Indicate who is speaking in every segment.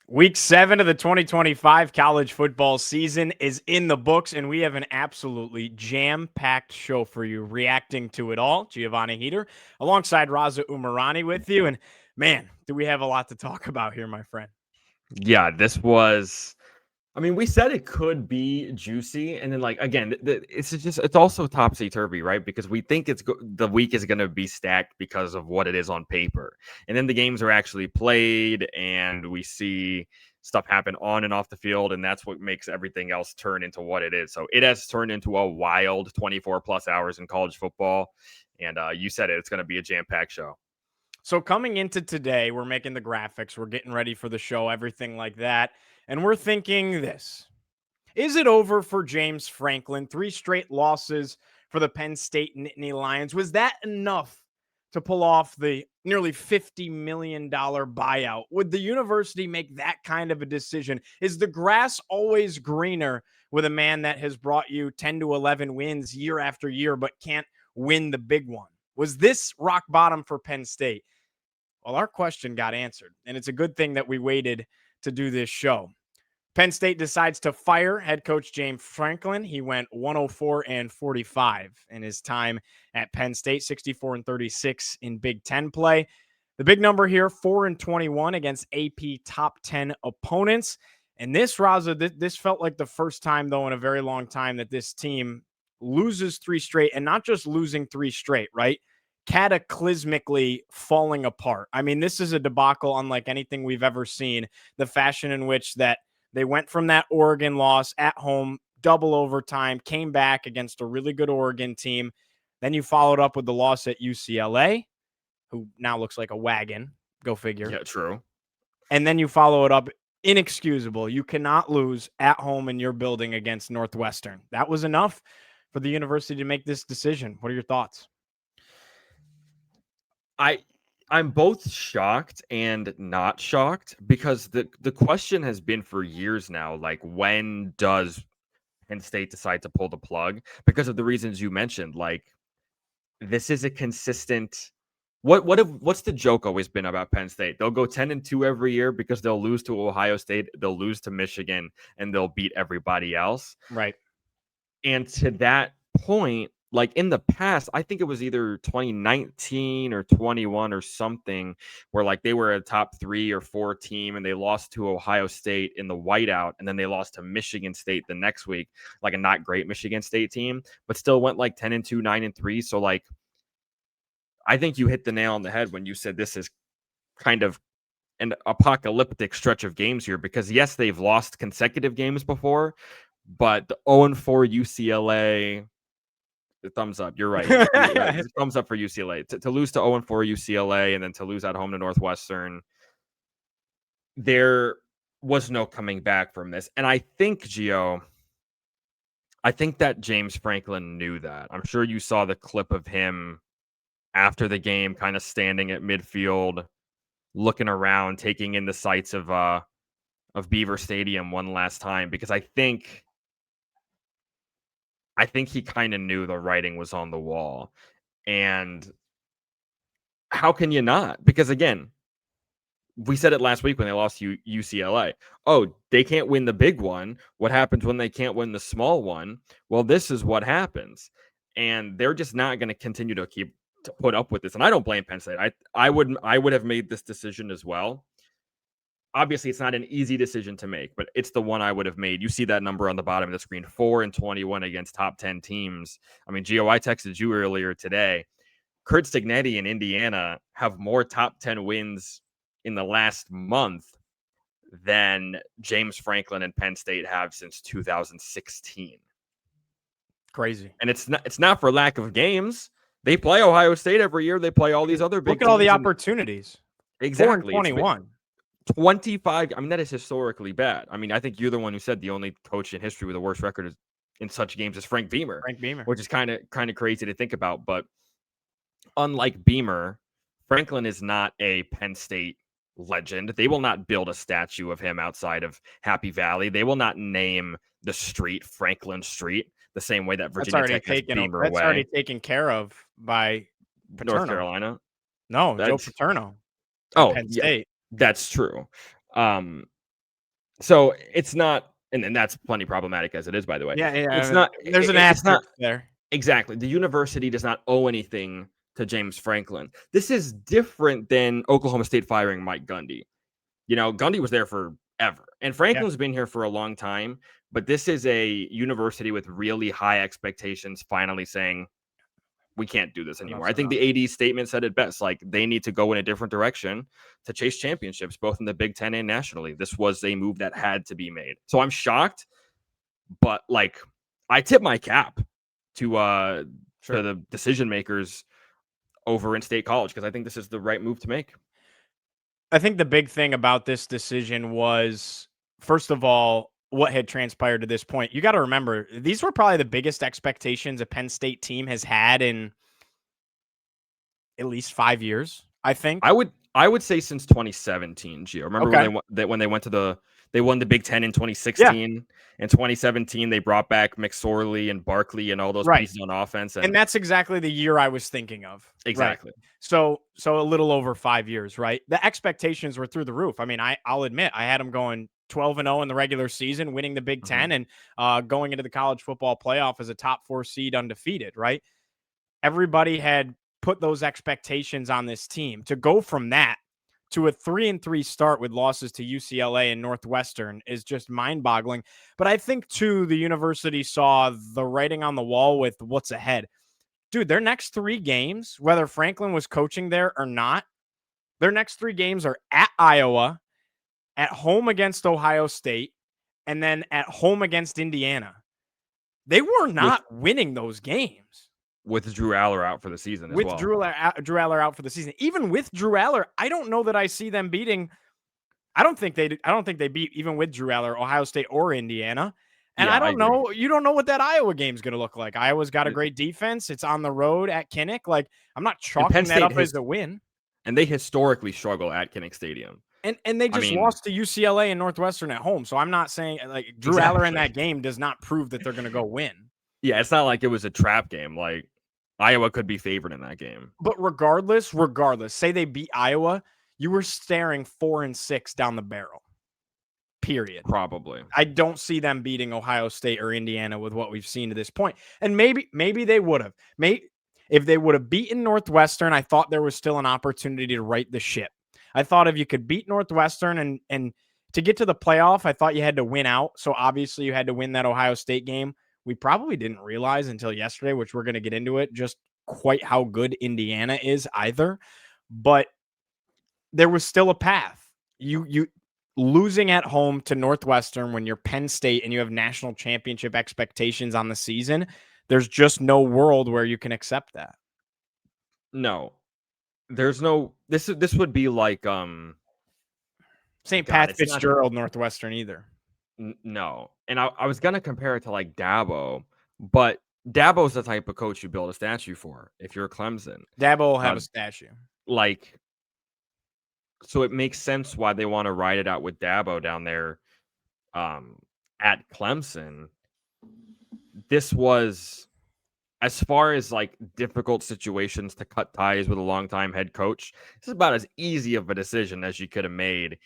Speaker 1: Week 7 of the 2025 college football season is in the books, and we have an absolutely jam-packed show for you, reacting to it all. Giovanni Heater, alongside Raza Umarani with you. And man, do we have a lot to talk about here, my friend.
Speaker 2: Yeah, this was. I mean, we said it could be juicy, and then like again, it's also topsy turvy, right? Because we think the week is going to be stacked because of what it is on paper, and then the games are actually played, and we see stuff happen on and off the field, and that's what makes everything else turn into what it is. So it has turned into a wild 24 plus hours in college football, and you said it; it's going to be a jam packed show.
Speaker 1: So coming into today, we're making the graphics, we're getting ready for the show, everything like that. And we're thinking this. Is it over for James Franklin? 3 straight losses for the Penn State Nittany Lions. Was that enough to pull off the nearly $50 million buyout? Would the university make that kind of a decision? Is the grass always greener with a man that has brought you 10 to 11 wins year after year, but can't win the big one? Was this rock bottom for Penn State? Well, our question got answered, and it's a good thing that we waited to do this show. Penn State decides to fire head coach James Franklin. He went 104 and 45 in his time at Penn State, 64 and 36 in Big Ten play. The big number here, 4 and 21 against AP top 10 opponents. And this, Raza, this felt like the first time, though, in a very long time that this team loses 3 straight, and not just losing 3 straight, right? Cataclysmically falling apart. I mean, this is a debacle unlike anything we've ever seen. The fashion in which that they went from that Oregon loss at home, double overtime, came back against a really good Oregon team. Then you followed up with the loss at UCLA, who now looks like a wagon. Go figure.
Speaker 2: Yeah, true.
Speaker 1: And then you follow it up. Inexcusable. You cannot lose at home in your building against Northwestern. That was enough for the university to make this decision. What are your thoughts?
Speaker 2: I'm both shocked and not shocked because the question has been for years now, like when does Penn State decide to pull the plug? Because of the reasons you mentioned, like this is a consistent. What's the joke always been about Penn State? They'll go 10-2 every year because they'll lose to Ohio State, they'll lose to Michigan, and they'll beat everybody else.
Speaker 1: Right.
Speaker 2: And to that point, like in the past, I think it was either 2019 or 21 or something, where like they were a top 3 or 4 team and they lost to Ohio State in the whiteout, and then they lost to Michigan State the next week, like a not great Michigan State team, but still went like 10-2, 9-3. So like, I think you hit the nail on the head when you said this is kind of an apocalyptic stretch of games here, because yes, they've lost consecutive games before, but the 0-4 UCLA, thumbs up. You're right. Thumbs up for UCLA. To lose to 0-4 UCLA and then to lose at home to Northwestern, there was no coming back from this. And I think, Gio, I think that James Franklin knew that. I'm sure you saw the clip of him after the game, kind of standing at midfield, looking around, taking in the sights of Beaver Stadium one last time, because I think he kind of knew the writing was on the wall. And how can you not? Because again, we said it last week when they lost to UCLA. Oh, they can't win the big one. What happens when they can't win the small one? Well, this is what happens. And they're just not going to continue to put up with this. And I don't blame Penn State. I would have made this decision as well. Obviously, it's not an easy decision to make, but it's the one I would have made. You see that number on the bottom of the screen, 4 and 21 against top 10 teams. I mean, Gio, I texted you earlier today. Kurt Stignetti in Indiana have more top 10 wins in the last month than James Franklin and Penn State have since 2016.
Speaker 1: Crazy.
Speaker 2: And it's not for lack of games. They play Ohio State every year. They play all these other big teams.
Speaker 1: Look at all the opportunities.
Speaker 2: Exactly.
Speaker 1: 4 and 21.
Speaker 2: 25. I mean, that is historically bad. I mean, I think you're the one who said the only coach in history with a worse record in such games is Frank Beamer. Which is kind of crazy to think about. But unlike Beamer, Franklin is not a Penn State legend. They will not build a statue of him outside of Happy Valley. They will not name the street Franklin Street the same way that Virginia Tech has Beamer away.
Speaker 1: That's already taken care of by Paterno.
Speaker 2: North Carolina.
Speaker 1: No, Joe Paterno.
Speaker 2: Oh,
Speaker 1: Penn State.
Speaker 2: That's true. So it's not, and then that's plenty problematic as it is, by the way. It's
Speaker 1: Yeah.
Speaker 2: not.
Speaker 1: There's an
Speaker 2: It's not
Speaker 1: asterisk there.
Speaker 2: exactly. The university does not owe anything to James Franklin. This is different than Oklahoma State firing Mike Gundy. Gundy was there forever, and
Speaker 1: Yeah,
Speaker 2: Franklin's been here for a long time. But this is a university with really high expectations finally saying, we can't do this anymore.
Speaker 1: enough's
Speaker 2: I think
Speaker 1: enough.
Speaker 2: the AD statement said it best. Like, they need to go in a different direction to chase championships, both in the Big Ten and nationally. This was a move that had to be made. So I'm shocked, but like, I tip my cap to
Speaker 1: Sure.
Speaker 2: the decision makers over in State College, because I think this is the right move to make.
Speaker 1: I think the big thing about this decision was, first of all, what had transpired to this point. You got to remember, these were probably the biggest expectations a Penn State team has had in at least 5 years, I think.
Speaker 2: I would say since 2017, Gio. Remember
Speaker 1: Okay.
Speaker 2: when they went to they won the Big Ten in
Speaker 1: Yeah.
Speaker 2: 2016. In 2017, they brought back McSorley and Barkley and all those
Speaker 1: Right.
Speaker 2: pieces on offense.
Speaker 1: And that's exactly the year I was thinking of.
Speaker 2: Exactly.
Speaker 1: Right. So a little over 5 years, right? The expectations were through the roof. I mean, I'll admit I had them going 12-0 in the regular season, winning the Big Ten, and going into the college football playoff as a top 4 seed undefeated, right? Everybody had put those expectations on this team. To go from that to a 3-3 start with losses to UCLA and Northwestern is just mind-boggling. But I think too, the university saw the writing on the wall with what's ahead. Dude, their next 3 games, whether Franklin was coaching there or not, their next 3 games are at Iowa, at home against Ohio State, and then at home against Indiana. They were not winning those games.
Speaker 2: With Drew Aller out for the season as
Speaker 1: With
Speaker 2: well.
Speaker 1: Drew Aller out for the season. Even with Drew Aller, I don't know that I see them beating. I don't think they beat, even with Drew Aller, Ohio State or Indiana. And
Speaker 2: Yeah,
Speaker 1: I
Speaker 2: I
Speaker 1: don't
Speaker 2: agree.
Speaker 1: know. You don't know what that Iowa game is going to look like. Iowa's got a great defense. It's on the road at Kinnick. Like, I'm not chalking that up as a win.
Speaker 2: And they historically struggle at Kinnick Stadium.
Speaker 1: And they just lost to UCLA and Northwestern at home. So I'm not saying like Drew Aller in that game does not prove that they're going to go win.
Speaker 2: Yeah, it's not like it was a trap game. Like, Iowa could be favored in that game.
Speaker 1: But regardless, say they beat Iowa, you were staring 4-6 down the barrel. Period.
Speaker 2: Probably.
Speaker 1: I don't see them beating Ohio State or Indiana with what we've seen to this point. And maybe they would have. If they would have beaten Northwestern, I thought there was still an opportunity to right the ship. I thought if you could beat Northwestern and to get to the playoff, I thought you had to win out. So obviously you had to win that Ohio State game. We probably didn't realize until yesterday, which we're going to get into it, just quite how good Indiana is either. But there was still a path. You losing at home to Northwestern when you're Penn State and you have national championship expectations on the season, there's just no world where you can accept that.
Speaker 2: No. There's no this would be like
Speaker 1: St. Pat Fitzgerald Northwestern either.
Speaker 2: No. And I was gonna compare it to like Dabo, but Dabo's the type of coach you build a statue for if you're Clemson.
Speaker 1: Dabo will have a statue.
Speaker 2: Like, so it makes sense why they want to ride it out with Dabo down there at Clemson. This was, as far as like difficult situations to cut ties with a longtime head coach, this is about as easy of a decision as you could have made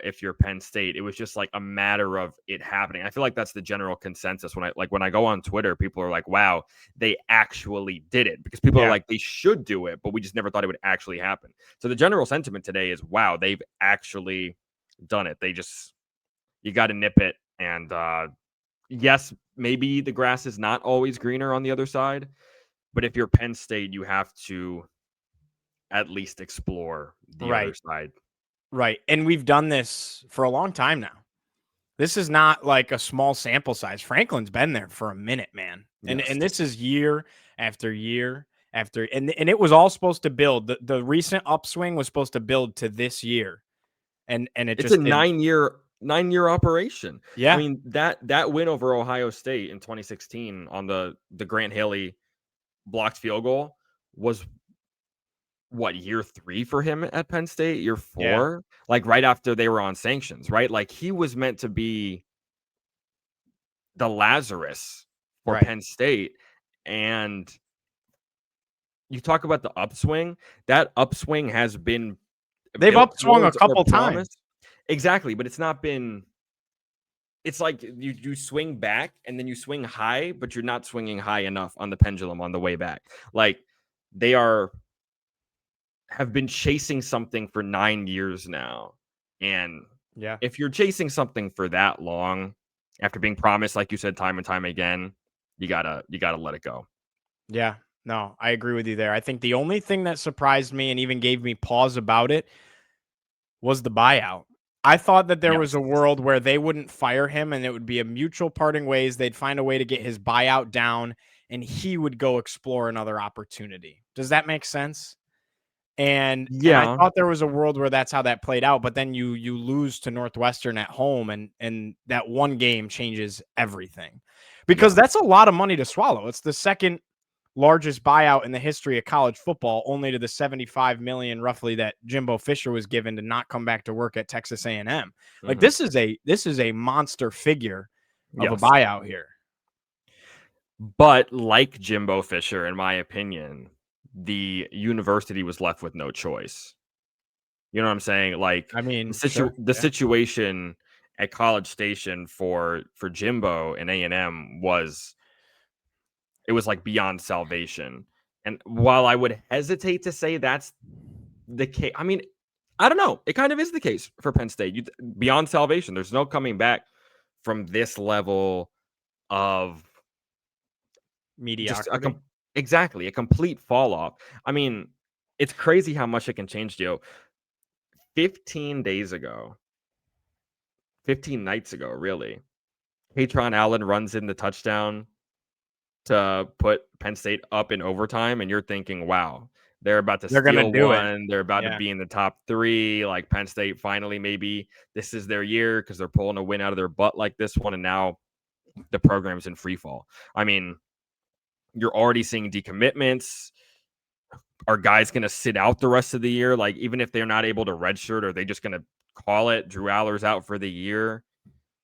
Speaker 2: if you're Penn State. It was just like a matter of it happening. I feel like that's the general consensus when I go on Twitter, people are like, wow, they actually did it, because people are like, they should do it, but we just never thought it would actually happen. So the general sentiment today is, wow, they've actually done it. You got to nip it. And yes, maybe the grass is not always greener on the other side, but if you're Penn State, you have to at least explore the other side.
Speaker 1: Right. And we've done this for a long time now. This is not like a small sample size. Franklin's been there for a minute, man. And
Speaker 2: Yes.
Speaker 1: and this is year after year after, and it was all supposed to build. The recent upswing was supposed to build to this year. And it's
Speaker 2: just a 9-year operation.
Speaker 1: Yeah.
Speaker 2: I mean, that win over Ohio State in 2016 on the Grant Haley blocked field goal was what, year 3 for him at Penn State, year 4,
Speaker 1: Yeah.
Speaker 2: like right after they were on sanctions, right? Like, he was meant to be the Lazarus for Penn State. And you talk about the upswing, that upswing has been,
Speaker 1: they've upswung a couple times.
Speaker 2: Exactly, but it's not been it's like you swing back and then you swing high, but you're not swinging high enough on the pendulum on the way back. Like they have been chasing something for 9 years now. And
Speaker 1: Yeah.
Speaker 2: if you're chasing something for that long, after being promised, like you said, time and time again, you gotta let it go.
Speaker 1: Yeah. No, I agree with you there. I think the only thing that surprised me and even gave me pause about it was the buyout. I thought that there was
Speaker 2: Yes.
Speaker 1: a world where they wouldn't fire him and it would be a mutual parting ways. They'd find a way to get his buyout down and he would go explore another opportunity. Does that make sense? And I
Speaker 2: Yeah.
Speaker 1: thought there was a world where that's how that played out, but then you lose to Northwestern at home and that one game changes everything. Because
Speaker 2: Yeah.
Speaker 1: that's a lot of money to swallow. It's the second largest buyout in the history of college football, only to the 75 million roughly that Jimbo Fisher was given to not come back to work at Texas A&M. Like
Speaker 2: Mhm.
Speaker 1: this is a monster figure of a
Speaker 2: Yes.
Speaker 1: buyout here.
Speaker 2: But like Jimbo Fisher, in my opinion, the university was left with no choice. You know what I'm saying? Like
Speaker 1: I mean, sure.
Speaker 2: the
Speaker 1: Yeah.
Speaker 2: situation at College Station for Jimbo and A&M was it was like beyond salvation. And while I would hesitate to say that's the case, I mean, I don't know. It kind of is the case for Penn State. Beyond salvation, there's no coming back from this level of just
Speaker 1: Mediocrity.
Speaker 2: exactly a complete fall off. I mean, it's crazy how much it can change, Joe. 15 days ago, 15 nights ago, really, Patron Allen runs in the touchdown to put Penn State up in overtime, and you're thinking, wow, they're about to
Speaker 1: They're gonna
Speaker 2: steal
Speaker 1: do it.
Speaker 2: one. They're about to
Speaker 1: Yeah.
Speaker 2: be in the top three. Like Penn State finally, maybe this is their year because they're pulling a win out of their butt like this one, and now the program's in free fall. I mean, you're already seeing decommitments. Are guys going to sit out the rest of the year? Like, even if they're not able to redshirt, are they just going to call it Drew Aller's out for the year?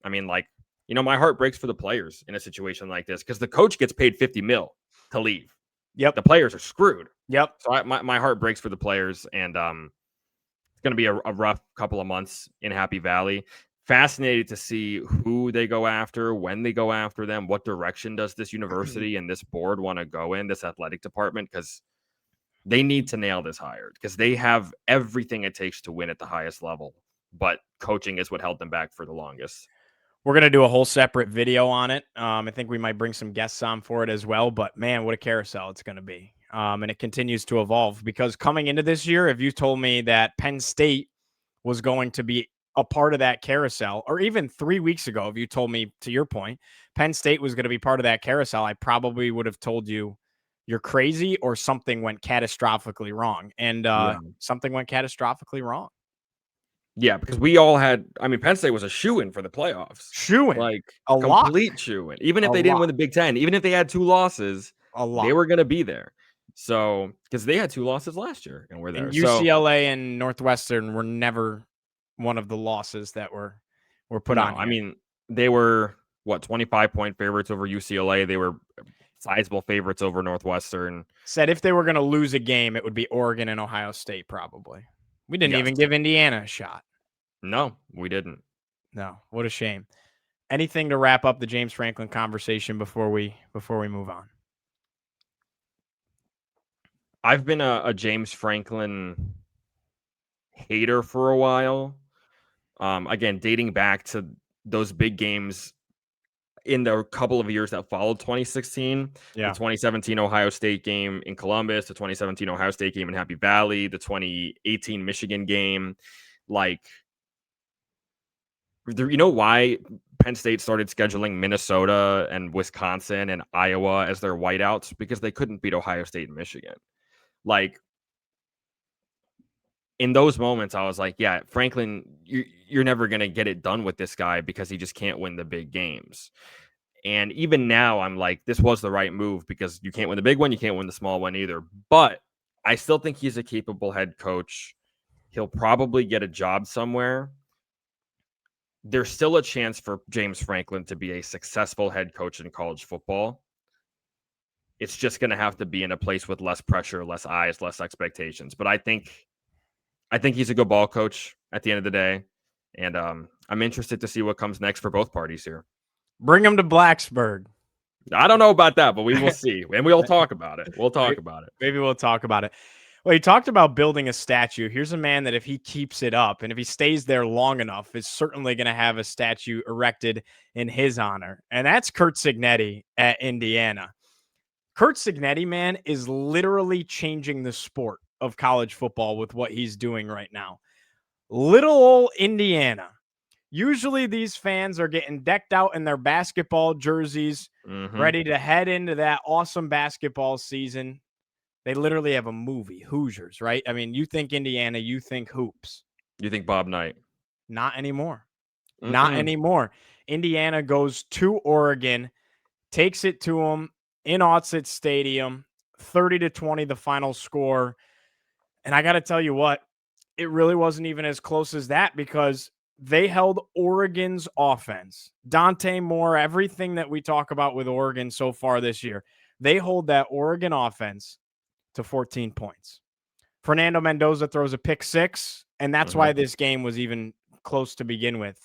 Speaker 2: I mean, like, my heart breaks for the players in a situation like this because the coach gets paid 50 mil to leave.
Speaker 1: Yep.
Speaker 2: The players are screwed.
Speaker 1: Yep.
Speaker 2: So my heart breaks for the players, and it's going to be a rough couple of months in Happy Valley. Fascinated to see who they go after, when they go after them, what direction does this university and this board want to go in, this athletic department, because they need to nail this hire because they have everything it takes to win at the highest level, but coaching is what held them back for the longest.
Speaker 1: We're going to do a whole separate video on it. I think we might bring some guests on for it as well. But man, what a carousel it's going to be. And it continues to evolve because coming into this year, if you told me that Penn State was going to be a part of that carousel, or even 3 weeks ago, if you told me, to your point, Penn State was going to be part of that carousel, I probably would have told you you're crazy or something went catastrophically wrong. And
Speaker 2: Yeah.
Speaker 1: something went catastrophically wrong.
Speaker 2: Yeah, because we all had, I mean, Penn State was a shoo-in for the playoffs.
Speaker 1: Shooing
Speaker 2: Like,
Speaker 1: a lot,
Speaker 2: complete shoo-in. Even
Speaker 1: a
Speaker 2: if they didn't
Speaker 1: lot,
Speaker 2: win the Big Ten, even if they had 2 losses,
Speaker 1: a
Speaker 2: they
Speaker 1: lot.
Speaker 2: were going to be there. So, because they had 2 losses last year and we're there.
Speaker 1: And
Speaker 2: So,
Speaker 1: UCLA and Northwestern were never one of the losses that were put
Speaker 2: no,
Speaker 1: on
Speaker 2: I
Speaker 1: here.
Speaker 2: mean, they were, 25-point favorites over UCLA. They were sizable favorites over Northwestern.
Speaker 1: Said if they were going to lose a game, it would be Oregon and Ohio State probably. We didn't
Speaker 2: Yes.
Speaker 1: even give Indiana a shot.
Speaker 2: No, we didn't.
Speaker 1: No, what a shame. Anything to wrap up the James Franklin conversation before we move on?
Speaker 2: I've been a James Franklin hater for a while. Again, dating back to those big games in the couple of years that followed 2016, the
Speaker 1: Yeah.
Speaker 2: 2017 Ohio State game in Columbus, the 2017 Ohio State game in Happy Valley, the 2018 Michigan game. Like, you know why Penn State started scheduling Minnesota and Wisconsin and Iowa as their whiteouts? Because they couldn't beat Ohio State and Michigan. Like, in those moments, I was like, yeah, Franklin, you're never going to get it done with this guy because he just can't win the big games. And even now, I'm like, this was the right move because you can't win the big one. You can't win the small one either. But I still think he's a capable head coach. He'll probably get a job somewhere. There's still a chance for James Franklin to be a successful head coach in college football. It's just going to have to be in a place with less pressure, less eyes, less expectations. But I think he's a good ball coach at the end of the day. And I'm interested to see what comes next for both parties here.
Speaker 1: Bring him to Blacksburg.
Speaker 2: I don't know about that, but we will see. And we'll talk about it. We'll talk about it.
Speaker 1: Maybe we'll talk about it. Well, he talked about building a statue. Here's a man that if he keeps it up and if he stays there long enough, is certainly going to have a statue erected in his honor. And that's Curt Cignetti at Indiana. Curt Cignetti, man, is literally changing the sport of college football with what he's doing right now. Little old Indiana. Usually these fans are getting decked out in their basketball jerseys, ready to head into that awesome basketball season. They literally have a movie, Hoosiers, right? I mean, you think Indiana, you think hoops.
Speaker 2: You think Bob Knight?
Speaker 1: Not anymore. Not anymore. Indiana goes to Oregon, takes it to them in Autzit Stadium, 30-20 the final score. And I got to tell you what, it really wasn't even as close as that because they held Oregon's offense. Dante Moore, everything that we talk about with Oregon so far this year, they hold that Oregon offense to 14 points. Fernando Mendoza throws a pick six, and that's why this game was even close to begin with.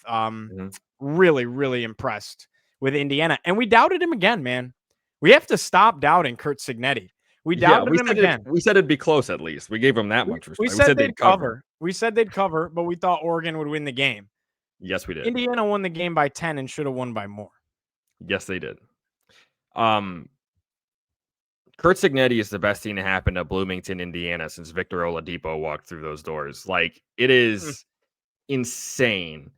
Speaker 1: Really, really impressed with Indiana. And we doubted him again, man. We have to stop doubting Curt Cignetti. We doubted him again.
Speaker 2: We said it'd be close at least. We gave them that much respect.
Speaker 1: We said they'd cover. We said they'd cover, but we thought Oregon would win the game.
Speaker 2: Yes, we did.
Speaker 1: Indiana won the game by 10 and should have won by more.
Speaker 2: Yes, they did. Curt Cignetti is the best thing to happen to Bloomington, Indiana since Victor Oladipo walked through those doors. Like, it is insane.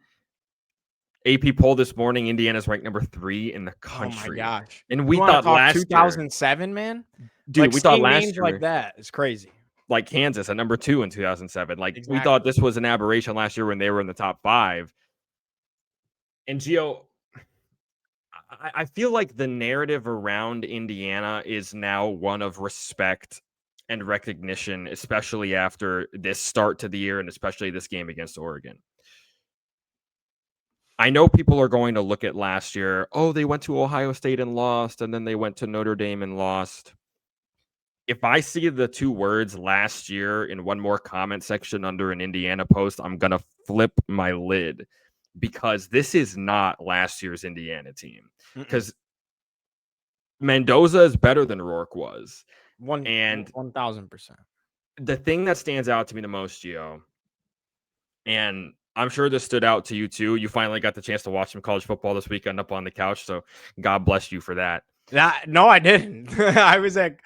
Speaker 2: AP poll this morning, Indiana's ranked number 3 in the country.
Speaker 1: Oh my gosh.
Speaker 2: And we thought last
Speaker 1: 2007, year, man?
Speaker 2: Dude, like, we thought last year
Speaker 1: like that is crazy.
Speaker 2: Like Kansas at number 2 in 2007. Like, exactly. We thought this was an aberration last year when they were in the top 5. And Gio, I feel like the narrative around Indiana is now one of respect and recognition, especially after this start to the year and especially this game against Oregon. I know people are going to look at last year. Oh, they went to Ohio State and lost, and then they went to Notre Dame and lost. If I see the 2 words last year in one more comment section under an Indiana post, I'm going to flip my lid because this is not last year's Indiana team. Because Mendoza is better than Rourke was.
Speaker 1: 1,000%.
Speaker 2: The thing that stands out to me the most, Gio, and I'm sure this stood out to you too. You finally got the chance to watch some college football this weekend up on the couch, so God bless you for that.
Speaker 1: No, I didn't. I was at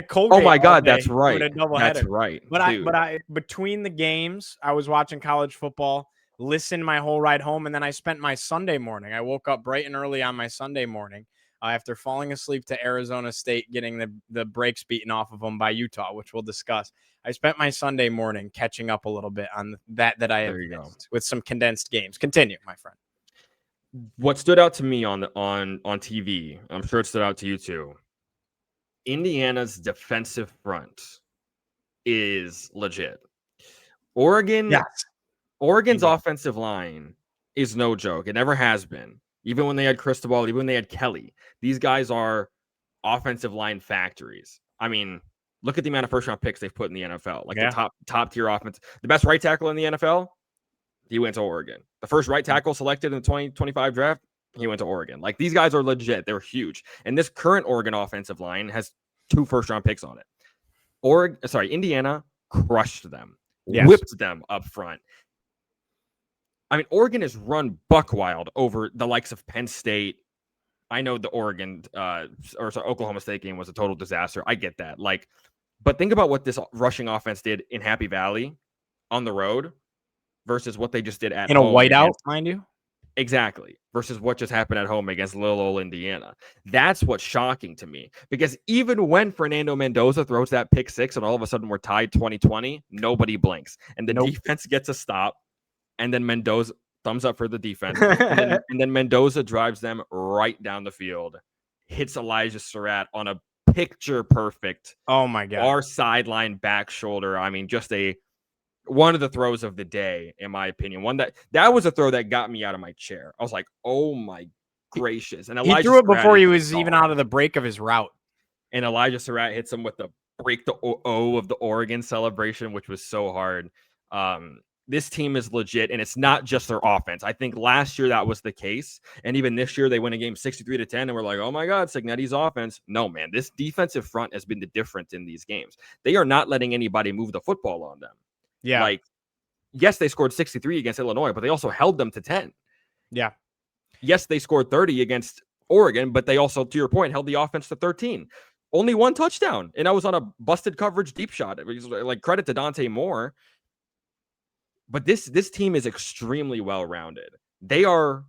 Speaker 1: Colgate.
Speaker 2: Oh my God, that's right. That's right.
Speaker 1: But I between the games, I was watching college football, listened my whole ride home, and then I spent my Sunday morning. I woke up bright and early on my Sunday morning after falling asleep to Arizona State, getting the brakes beaten off of them by Utah, which we'll discuss. I spent my Sunday morning catching up a little bit on that I have missed with some condensed games. Continue, my friend.
Speaker 2: What stood out to me on TV, I'm sure it stood out to you too. Indiana's defensive front is legit. Oregon's offensive line is no joke. It never has been. Even when they had Cristobal, even when they had Kelly, these guys are offensive line factories. I mean, look at the amount of first-round picks they've put in the NFL. Like the top-tier offense. The best right tackle in the NFL, he went to Oregon. The first right tackle selected in the 2025 draft, he went to Oregon. Like, these guys are legit. They're huge. And this current Oregon offensive line has 2 first-round picks on it. Indiana crushed them. Yes. Whipped them up front. I mean, Oregon has run buck wild over the likes of Penn State. I know the Oklahoma State game was a total disaster. I get that. But think about what this rushing offense did in Happy Valley on the road versus what they just did at home.
Speaker 1: In a whiteout, mind you?
Speaker 2: Exactly. Versus what just happened at home against little old Indiana. That's what's shocking to me. Because even when Fernando Mendoza throws that pick six and all of a sudden we're tied 20-20, nobody blinks. And the defense gets a stop. And then Mendoza, thumbs up for the defense. and then Mendoza drives them right down the field. Hits Elijah Surratt on a picture-perfect,
Speaker 1: oh my God,
Speaker 2: our sideline back shoulder. I mean, just one of the throws of the day, in my opinion. One that was a throw that got me out of my chair. I was like, oh my gracious. And
Speaker 1: Elijah threw it Surratt before he was even out of the break of his route.
Speaker 2: And Elijah Surratt hits him with the break the O of the Oregon celebration, which was so hard. this team is legit, and it's not just their offense. I think last year that was the case, and even this year they win a game 63-10, and we're like, oh my God, Cignetti's offense. No, man, this defensive front has been the difference in these games. They are not letting anybody move the football on them.
Speaker 1: Yeah.
Speaker 2: Like, yes, they scored 63 against Illinois, but they also held them to 10.
Speaker 1: Yeah.
Speaker 2: Yes, they scored 30 against Oregon, but they also, to your point, held the offense to 13. Only one touchdown, and that was on a busted coverage deep shot. It was like, credit to Dante Moore. But this team is extremely well-rounded. They are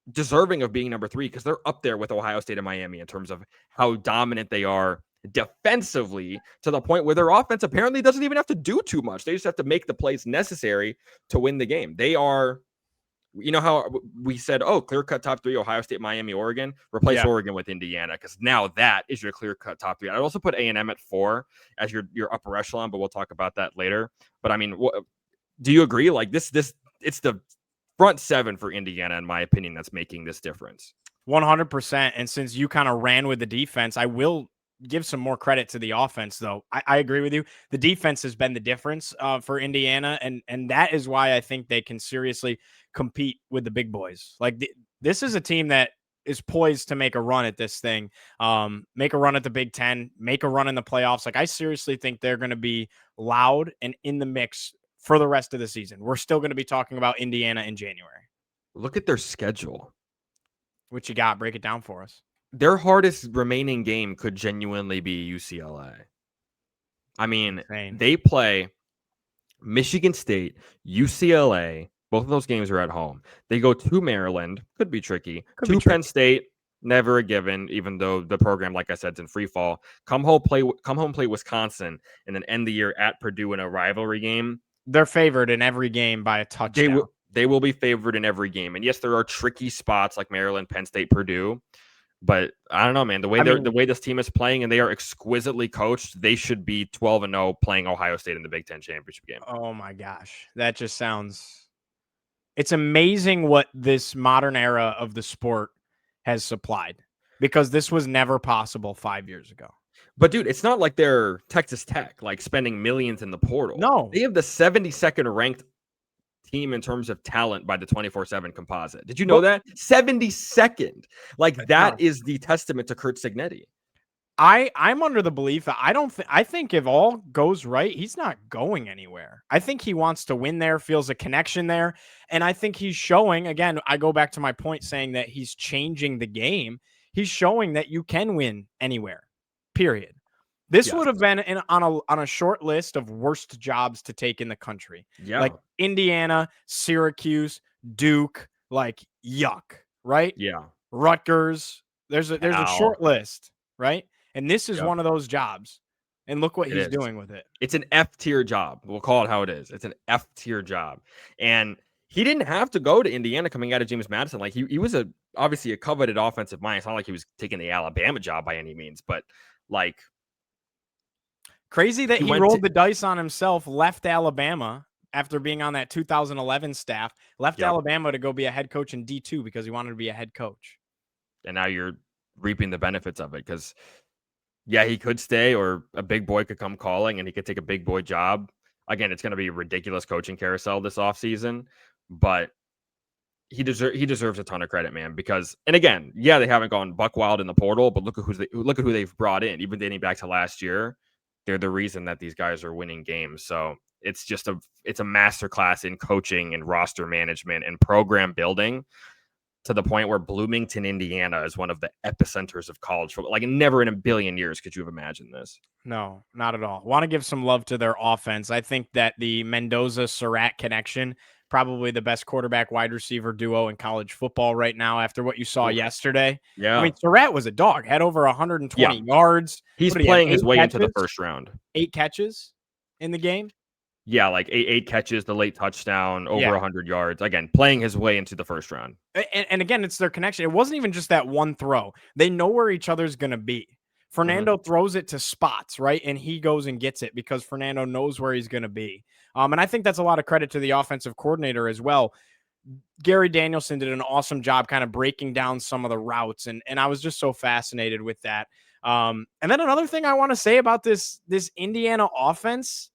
Speaker 2: deserving of being number 3 because they're up there with Ohio State and Miami in terms of how dominant they are defensively, to the point where their offense apparently doesn't even have to do too much. They just have to make the plays necessary to win the game. They are, you know how we said, oh, clear-cut top 3, Ohio State, Miami, Oregon. Replace Oregon with Indiana, because now that is your clear-cut top 3. I'd also put A&M at 4 as your upper echelon, but we'll talk about that later. But I mean, do you agree? Like this, it's the front 7 for Indiana, in my opinion, that's making this difference.
Speaker 1: 100%. And since you kind of ran with the defense, I will give some more credit to the offense, though. I agree with you. The defense has been the difference for Indiana, and that is why I think they can seriously compete with the big boys. Like this is a team that is poised to make a run at this thing, make a run at the Big Ten, make a run in the playoffs. Like I seriously think they're going to be loud and in the mix for the rest of the season. We're still going to be talking about Indiana in January.
Speaker 2: Look at their schedule.
Speaker 1: What you got? Break it down for us.
Speaker 2: Their hardest remaining game could genuinely be UCLA. I mean, they play Michigan State, UCLA. Both of those games are at home. They go to Maryland. Could be tricky. To Penn State. Never a given, even though the program, like I said, is in free fall. Come home, play Wisconsin, and then end the year at Purdue in a rivalry game.
Speaker 1: They're favored in every game by a touchdown.
Speaker 2: They will be favored in every game. And yes, there are tricky spots like Maryland, Penn State, Purdue. But I don't know, man. The way this team is playing, and they are exquisitely coached, they should be 12-0 playing Ohio State in the Big Ten championship game.
Speaker 1: Oh my gosh, that just sounds. It's amazing what this modern era of the sport has supplied, because this was never possible 5 years ago.
Speaker 2: But dude, it's not like they're Texas Tech, like spending millions in the portal.
Speaker 1: No,
Speaker 2: they have the 72nd ranked team in terms of talent by the 24/7 composite. Did you know that? 72nd. Like that is the testament to Curt Cignetti.
Speaker 1: I'm under the belief that I think if all goes right, he's not going anywhere. I think he wants to win there, feels a connection there. And I think he's showing, again, I go back to my point saying that he's changing the game. He's showing that you can win anywhere, period. This would have been on a short list of worst jobs to take in the country.
Speaker 2: Yeah.
Speaker 1: Like Indiana, Syracuse, Duke, like yuck, right?
Speaker 2: Yeah.
Speaker 1: Rutgers. There's a short list, right? And this is one of those jobs. And look what he's doing with it.
Speaker 2: It's an F-tier job. We'll call it how it is. It's an F-tier job. And he didn't have to go to Indiana coming out of James Madison. Like he was obviously a coveted offensive mind. It's not like he was taking the Alabama job by any means, but like
Speaker 1: crazy that he rolled the dice on himself, left Alabama after being on that 2011 staff, left Alabama to go be a head coach in D2 because he wanted to be a head coach.
Speaker 2: And now you're reaping the benefits of it because, yeah, he could stay, or a big boy could come calling and he could take a big boy job. Again, it's going to be a ridiculous coaching carousel this offseason, but he deserves a ton of credit, man, because, and again, yeah, they haven't gone buck wild in the portal, but look at who they've brought in, even dating back to last year. They're the reason that these guys are winning games. So it's just a masterclass in coaching and roster management and program building, to the point where Bloomington, Indiana is one of the epicenters of college football. Like never in a billion years could you have imagined this.
Speaker 1: No, not at all. Want to give some love to their offense. I think that the Mendoza-Surratt connection, probably the best quarterback wide receiver duo in college football right now after what you saw yesterday.
Speaker 2: Yeah.
Speaker 1: I mean, Surratt was a dog, had over 120 yards.
Speaker 2: He's playing his way into the first round.
Speaker 1: 8 catches in the game.
Speaker 2: Yeah, like eight catches, the late touchdown, over 100 yards. Again, playing his way into the first round.
Speaker 1: And again, it's their connection. It wasn't even just that one throw. They know where each other's going to be. Fernando throws it to spots, right? And he goes and gets it because Fernando knows where he's going to be. And I think that's a lot of credit to the offensive coordinator as well. Gary Danielson did an awesome job kind of breaking down some of the routes. And I was just so fascinated with that. And then another thing I want to say about this Indiana offense,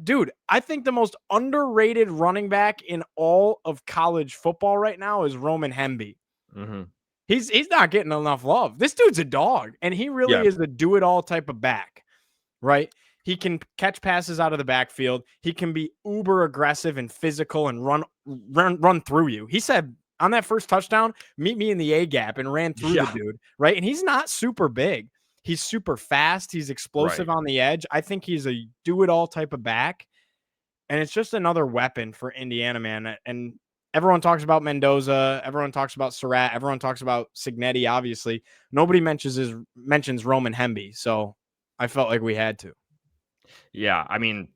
Speaker 1: dude, I think the most underrated running back in all of college football right now is Roman Hemby.
Speaker 2: Mm-hmm.
Speaker 1: He's not getting enough love. This dude's a dog, and he really
Speaker 2: Yeah.
Speaker 1: is a do-it-all type of back, right? He can catch passes out of the backfield. He can be uber aggressive and physical and run through you. He said on that first touchdown, meet me in the A gap, and ran through the dude, right? And he's not super big. He's super fast. He's explosive on the edge. I think he's a do-it-all type of back. And it's just another weapon for Indiana, man. And everyone talks about Mendoza. Everyone talks about Surratt. Everyone talks about Signetti, obviously. Nobody mentions Roman Hemby. So I felt like we had to.
Speaker 2: Yeah. I mean,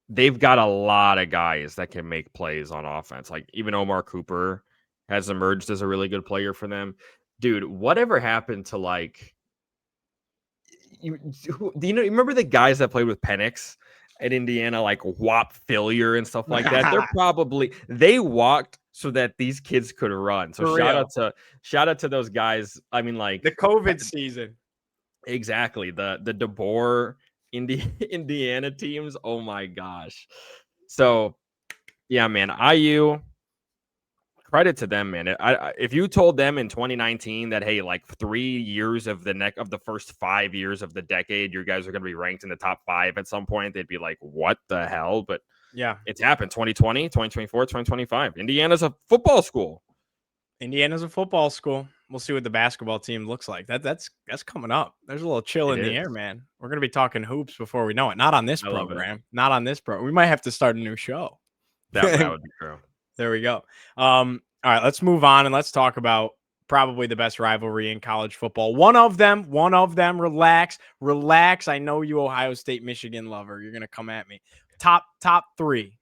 Speaker 2: they've got a lot of guys that can make plays on offense. Like even Omar Cooper has emerged as a really good player for them. Dude, whatever happened to like you remember the guys that played with Penix at Indiana, like Whop Fillier and stuff like that? They walked so that these kids could run. So shout out to those guys. I mean, like
Speaker 1: the COVID season.
Speaker 2: Exactly. The DeBoer Indiana teams. Oh my gosh. So yeah, man, IU, credit to them, man. If you told them in 2019 that, hey, like 3 years of the first 5 years of the decade, you guys are going to be ranked in the top 5 at some point, they'd be like, what the hell? But
Speaker 1: yeah,
Speaker 2: it's happened. 2020, 2024, 2025. Indiana's a football school.
Speaker 1: Indiana's a football school. We'll see what the basketball team looks like. That's coming up. There's a little chill in the air, man. We're going to be talking hoops before we know it. Not on this program. Not on this program. We might have to start a new show.
Speaker 2: That would be true.
Speaker 1: There we go. All right, let's move on and let's talk about probably the best rivalry in college football. One of them. Relax. I know you Ohio State, Michigan lover. You're going to come at me. Top three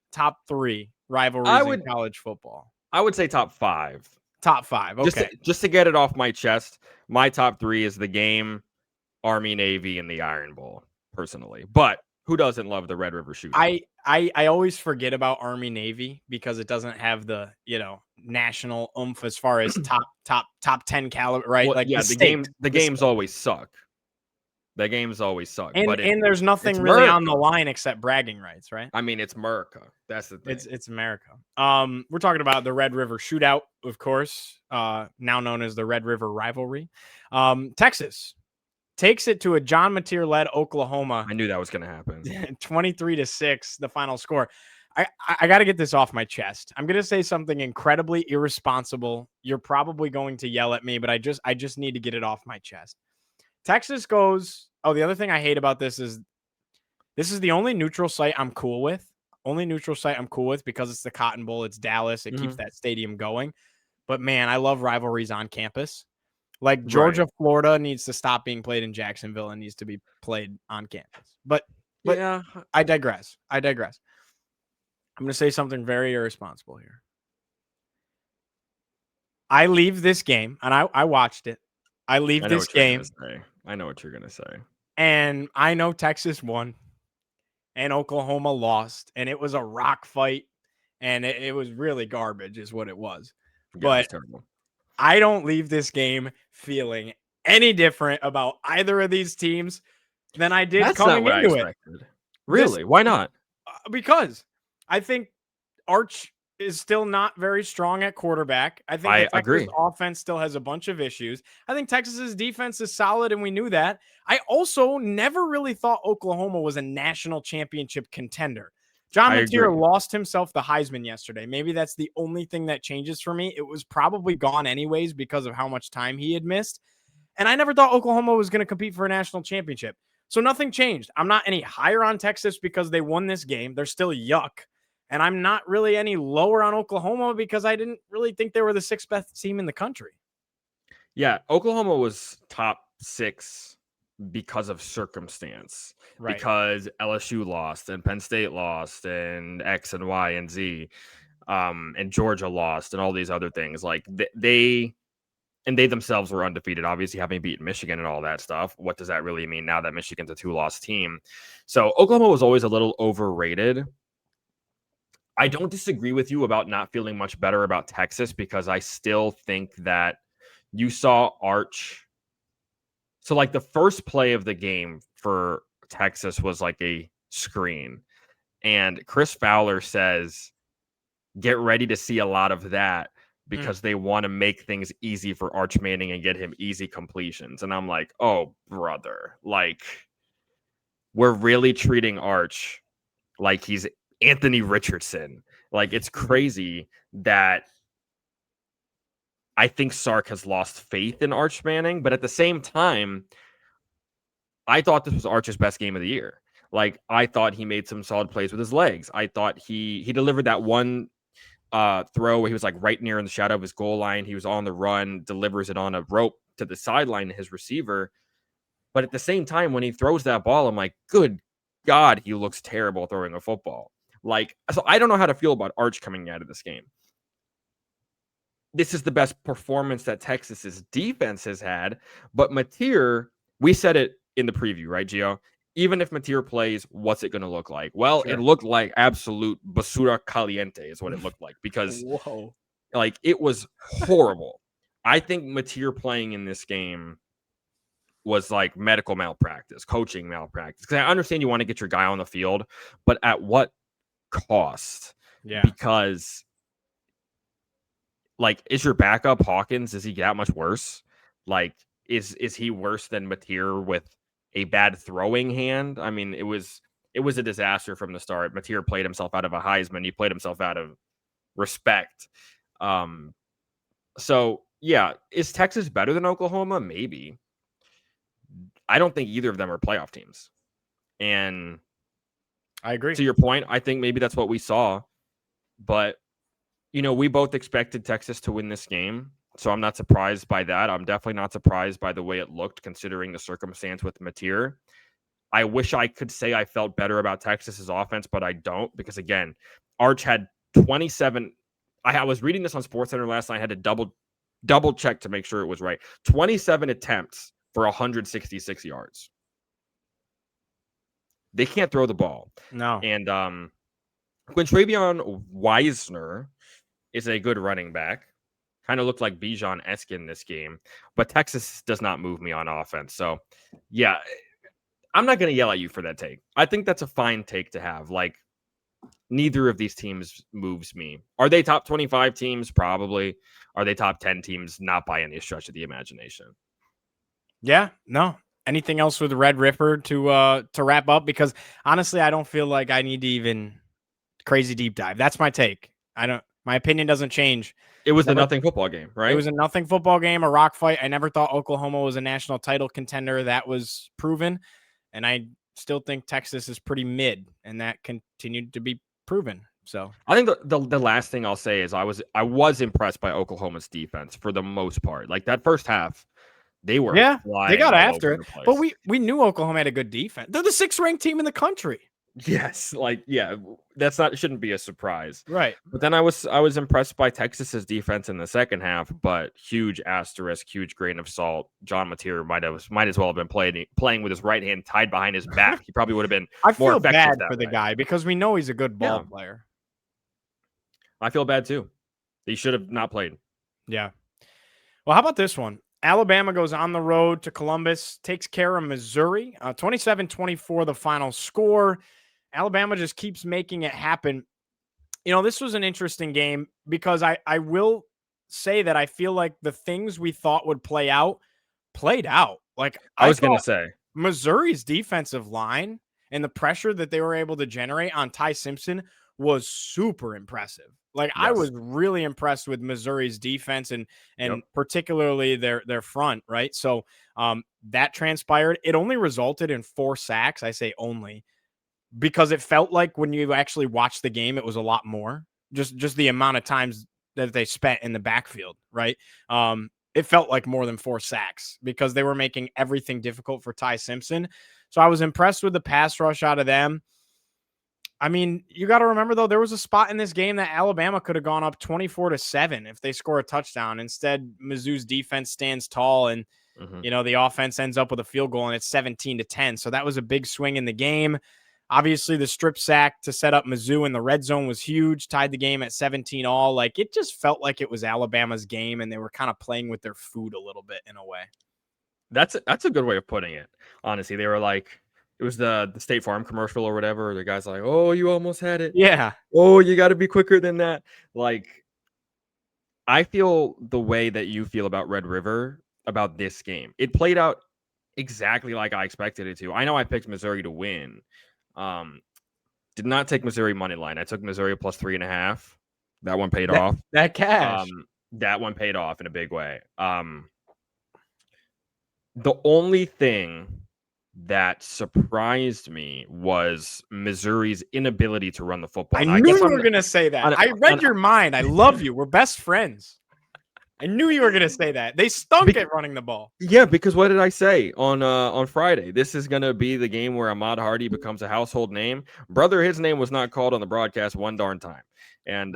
Speaker 1: rivalries in college football.
Speaker 2: I would say top 5.
Speaker 1: Top 5. Okay.
Speaker 2: Just to get it off my chest, my top 3 is the game, Army, Navy, and the Iron Bowl, personally. But who doesn't love the Red River Shootout?
Speaker 1: I always forget about Army Navy because it doesn't have the, national oomph as far as top 10 caliber, right?
Speaker 2: Well,
Speaker 1: like
Speaker 2: yeah, the games always suck. The games always suck.
Speaker 1: And there's nothing really on the line except bragging rights, right?
Speaker 2: I mean, it's America. That's the thing.
Speaker 1: It's America. We're talking about the Red River Shootout, of course, now known as the Red River Rivalry. Texas takes it to a John Mateer-led Oklahoma.
Speaker 2: I knew that was going to happen.
Speaker 1: 23-6, the final score. I got to get this off my chest. I'm going to say something incredibly irresponsible. You're probably going to yell at me, but I just need to get it off my chest. Texas goes. Oh, the other thing I hate about this is the only neutral site I'm cool with. Because it's the Cotton Bowl. It's Dallas. It keeps that stadium going. But man, I love rivalries on campus. Like Georgia, Florida needs to stop being played in Jacksonville and needs to be played on campus. But yeah, I digress. I'm going to say something very irresponsible here. I leave this game, and I watched it. I leave this game.
Speaker 2: I know what you're going to say.
Speaker 1: And I know Texas won and Oklahoma lost, and it was a rock fight, and it was really garbage is what it was.
Speaker 2: Yeah,
Speaker 1: but
Speaker 2: terrible.
Speaker 1: I don't leave this game feeling any different about either of these teams than I did coming into it.
Speaker 2: Really? Why not?
Speaker 1: Because I think Arch is still not very strong at quarterback. I think the Texas offense still has a bunch of issues. I think Texas's defense is solid, and we knew that. I also never really thought Oklahoma was a national championship contender. John Mateer lost himself the Heisman yesterday. Maybe that's the only thing that changes for me. It was probably gone anyways because of how much time he had missed. And I never thought Oklahoma was going to compete for a national championship. So nothing changed. I'm not any higher on Texas because they won this game. They're still yuck. And I'm not really any lower on Oklahoma because I didn't really think they were the 6th best team in the country.
Speaker 2: Yeah, Oklahoma was top 6 because of circumstance. Right. Because LSU lost and Penn State lost and X and Y and Z and Georgia lost and all these other things. Like they themselves were undefeated, obviously having beaten Michigan and all that stuff. What does that really mean now that Michigan's a 2-loss team? So Oklahoma was always a little overrated. I don't disagree with you about not feeling much better about Texas because I still think that you saw Arch. So like the first play of the game for Texas was like a screen And Chris Fowler says, get ready to see a lot of that because they want to make things easy for Arch Manning and get him easy completions. And I'm like, oh, brother, like, we're really treating Arch like he's Anthony Richardson. Like, it's crazy that I think Sark has lost faith in Arch Manning, but at the same time, I thought this was Arch's best game of the year. Like, I thought he made some solid plays with his legs. I thought he delivered that one throw where he was like right near in the shadow of his goal line. He was on the run, delivers it on a rope to the sideline to his receiver. But at the same time, when he throws that ball, I'm like, good God, he looks terrible throwing a football. Like, so I don't know how to feel about Arch coming out of this game. This is the best performance that Texas's defense has had. But Mateer, we said it in the preview, right, Gio? Even if Mateer plays, what's it going to look like? Well, It looked like absolute basura caliente is what it looked like because like it was horrible. I think Mateer playing in this game was like medical malpractice, coaching malpractice. Because I understand you want to get your guy on the field, but at what cost?
Speaker 1: Yeah.
Speaker 2: Because like, is your backup Hawkins? Is he that much worse? Like, is he worse than Mateer with a bad throwing hand? I mean, it was a disaster from the start. Mateer played himself out of a Heisman. He played himself out of respect. So yeah, is Texas better than Oklahoma? Maybe. I don't think either of them are playoff teams. And
Speaker 1: I agree.
Speaker 2: to your point, I think maybe that's what we saw. But you know, we both expected Texas to win this game, so I'm not surprised by that. I'm definitely not surprised by the way it looked, considering the circumstance with Mateer. I wish I could say I felt better about Texas's offense, but I don't, because again, Arch had 27. I was reading this on SportsCenter last night. I had to double check to make sure it was right. 27 attempts for 166 yards. They can't throw the ball.
Speaker 1: No.
Speaker 2: And Quintravion Weisner is a good running back. Kind of looked like Bijan-esque in this game. But Texas does not move me on offense. So, yeah, I'm not going to yell at you for that take. I think that's a fine take to have. Like, neither of these teams moves me. Are they top 25 teams? Probably. Are they top 10 teams? Not by any stretch of the imagination.
Speaker 1: Yeah, no. Anything else with Red River to wrap up? Because honestly, I don't feel like I need to even crazy deep dive. That's my take. My opinion doesn't change.
Speaker 2: It was a nothing football game, right?
Speaker 1: It was a nothing football game, a rock fight. I never thought Oklahoma was a national title contender. That was proven. And I still think Texas is pretty mid, and that continued to be proven. So
Speaker 2: I think the last thing I'll say is I was impressed by Oklahoma's defense for the most part. Like, that first half, they were
Speaker 1: they got after it. But
Speaker 2: we
Speaker 1: knew Oklahoma had a good defense. They're the 6th ranked team in the country.
Speaker 2: Yes, shouldn't be a surprise.
Speaker 1: Right.
Speaker 2: But then I was impressed by Texas's defense in the second half, but huge asterisk, huge grain of salt. John Mateer might as well have been playing with his right hand tied behind his back. He probably would have been more effective.
Speaker 1: I feel bad for the guy because we know he's a good ball player.
Speaker 2: I feel bad too. He should have not played.
Speaker 1: Yeah. Well, how about this one? Alabama goes on the road to Columbus, takes care of Missouri. 27-24 the final score. Alabama just keeps making it happen. You know, this was an interesting game because I will say that I feel like the things we thought would play out played out. Like,
Speaker 2: I was going to say,
Speaker 1: Missouri's defensive line and the pressure that they were able to generate on Ty Simpson was super impressive. Like, yes. I was really impressed with Missouri's defense and particularly their front, right? So that transpired. It only resulted in 4 sacks. I say only because it felt like when you actually watched the game, it was a lot more. Just the amount of times that they spent in the backfield, right? It felt like more than 4 sacks because they were making everything difficult for Ty Simpson. So I was impressed with the pass rush out of them. I mean, you got to remember, though, there was a spot in this game that Alabama could have gone up 24-7 if they score a touchdown. Instead, Mizzou's defense stands tall and, you know, the offense ends up with a field goal and it's 17-10. So that was a big swing in the game. Obviously, the strip sack to set up Mizzou in the red zone was huge, tied the game at 17-all. Like, it just felt like it was Alabama's game and they were kind of playing with their food a little bit in a way.
Speaker 2: That's a good way of putting it. Honestly, they were like, It was the State Farm commercial or whatever. The guy's like, "Oh, you almost had it.
Speaker 1: Yeah.
Speaker 2: Oh, you got to be quicker than that." Like, I feel the way that you feel about Red River about this game. It played out exactly like I expected it to. I know I picked Missouri to win. Did not take Missouri money line. I took Missouri plus 3.5. That one paid off.
Speaker 1: That cash.
Speaker 2: That one paid off in a big way. The only thing that surprised me was Missouri's inability to run the football.
Speaker 1: I
Speaker 2: Now,
Speaker 1: knew you were going to say that. I read your mind. I love you. We're best friends. I knew you were going to say that. They stunk at running the ball.
Speaker 2: Yeah, because what did I say on Friday? This is going to be the game where Ahmad Hardy becomes a household name. Brother, his name was not called on the broadcast one darn time. And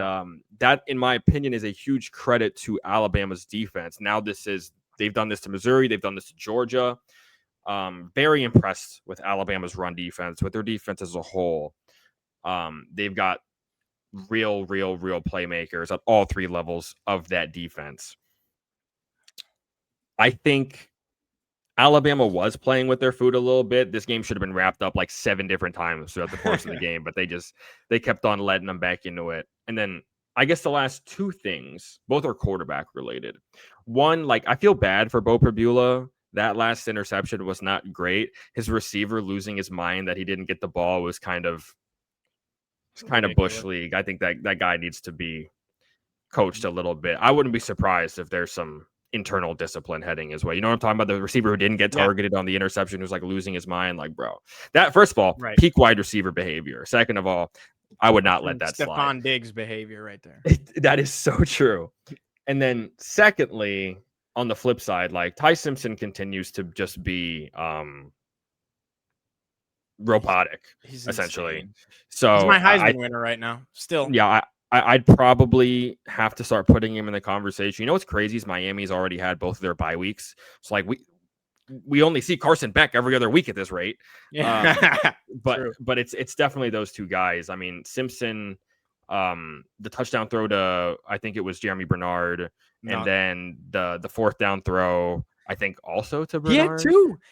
Speaker 2: that, in my opinion, is a huge credit to Alabama's defense. Now they've done this to Missouri. They've done this to Georgia. Very impressed with Alabama's run defense, with their defense as a whole. They've got real playmakers at all three levels of that defense. I think Alabama was playing with their food a little bit. This game should have been wrapped up like 7 different times throughout the course of the game, but they kept on letting them back into it. And then I guess the last 2 things, both are quarterback related. One, like, I feel bad for Bo Pribula. That last interception was not great. His receiver losing his mind that he didn't get the ball was kind of bush league. I think that guy needs to be coached a little bit. I wouldn't be surprised if there's some internal discipline heading his way. You know what I'm talking about? The receiver who didn't get targeted on the interception, who's like losing his mind. Like, bro, that first of all, peak wide receiver behavior. Second of all, I would not let that slide.
Speaker 1: Stephon Diggs behavior right there.
Speaker 2: That is so true. And then secondly, on the flip side, like, Ty Simpson continues to just be robotic,
Speaker 1: He's
Speaker 2: essentially.
Speaker 1: insane.
Speaker 2: So
Speaker 1: he's my Heisman winner right now. Still.
Speaker 2: Yeah, I'd probably have to start putting him in the conversation. You know what's crazy is Miami's already had both of their bye weeks. So like we only see Carson Beck every other week at this rate.
Speaker 1: Yeah.
Speaker 2: But it's definitely those two guys. I mean, Simpson, the touchdown throw to, I think it was Jeremy Bernard, and then the 4th down throw, I think also to Bernard.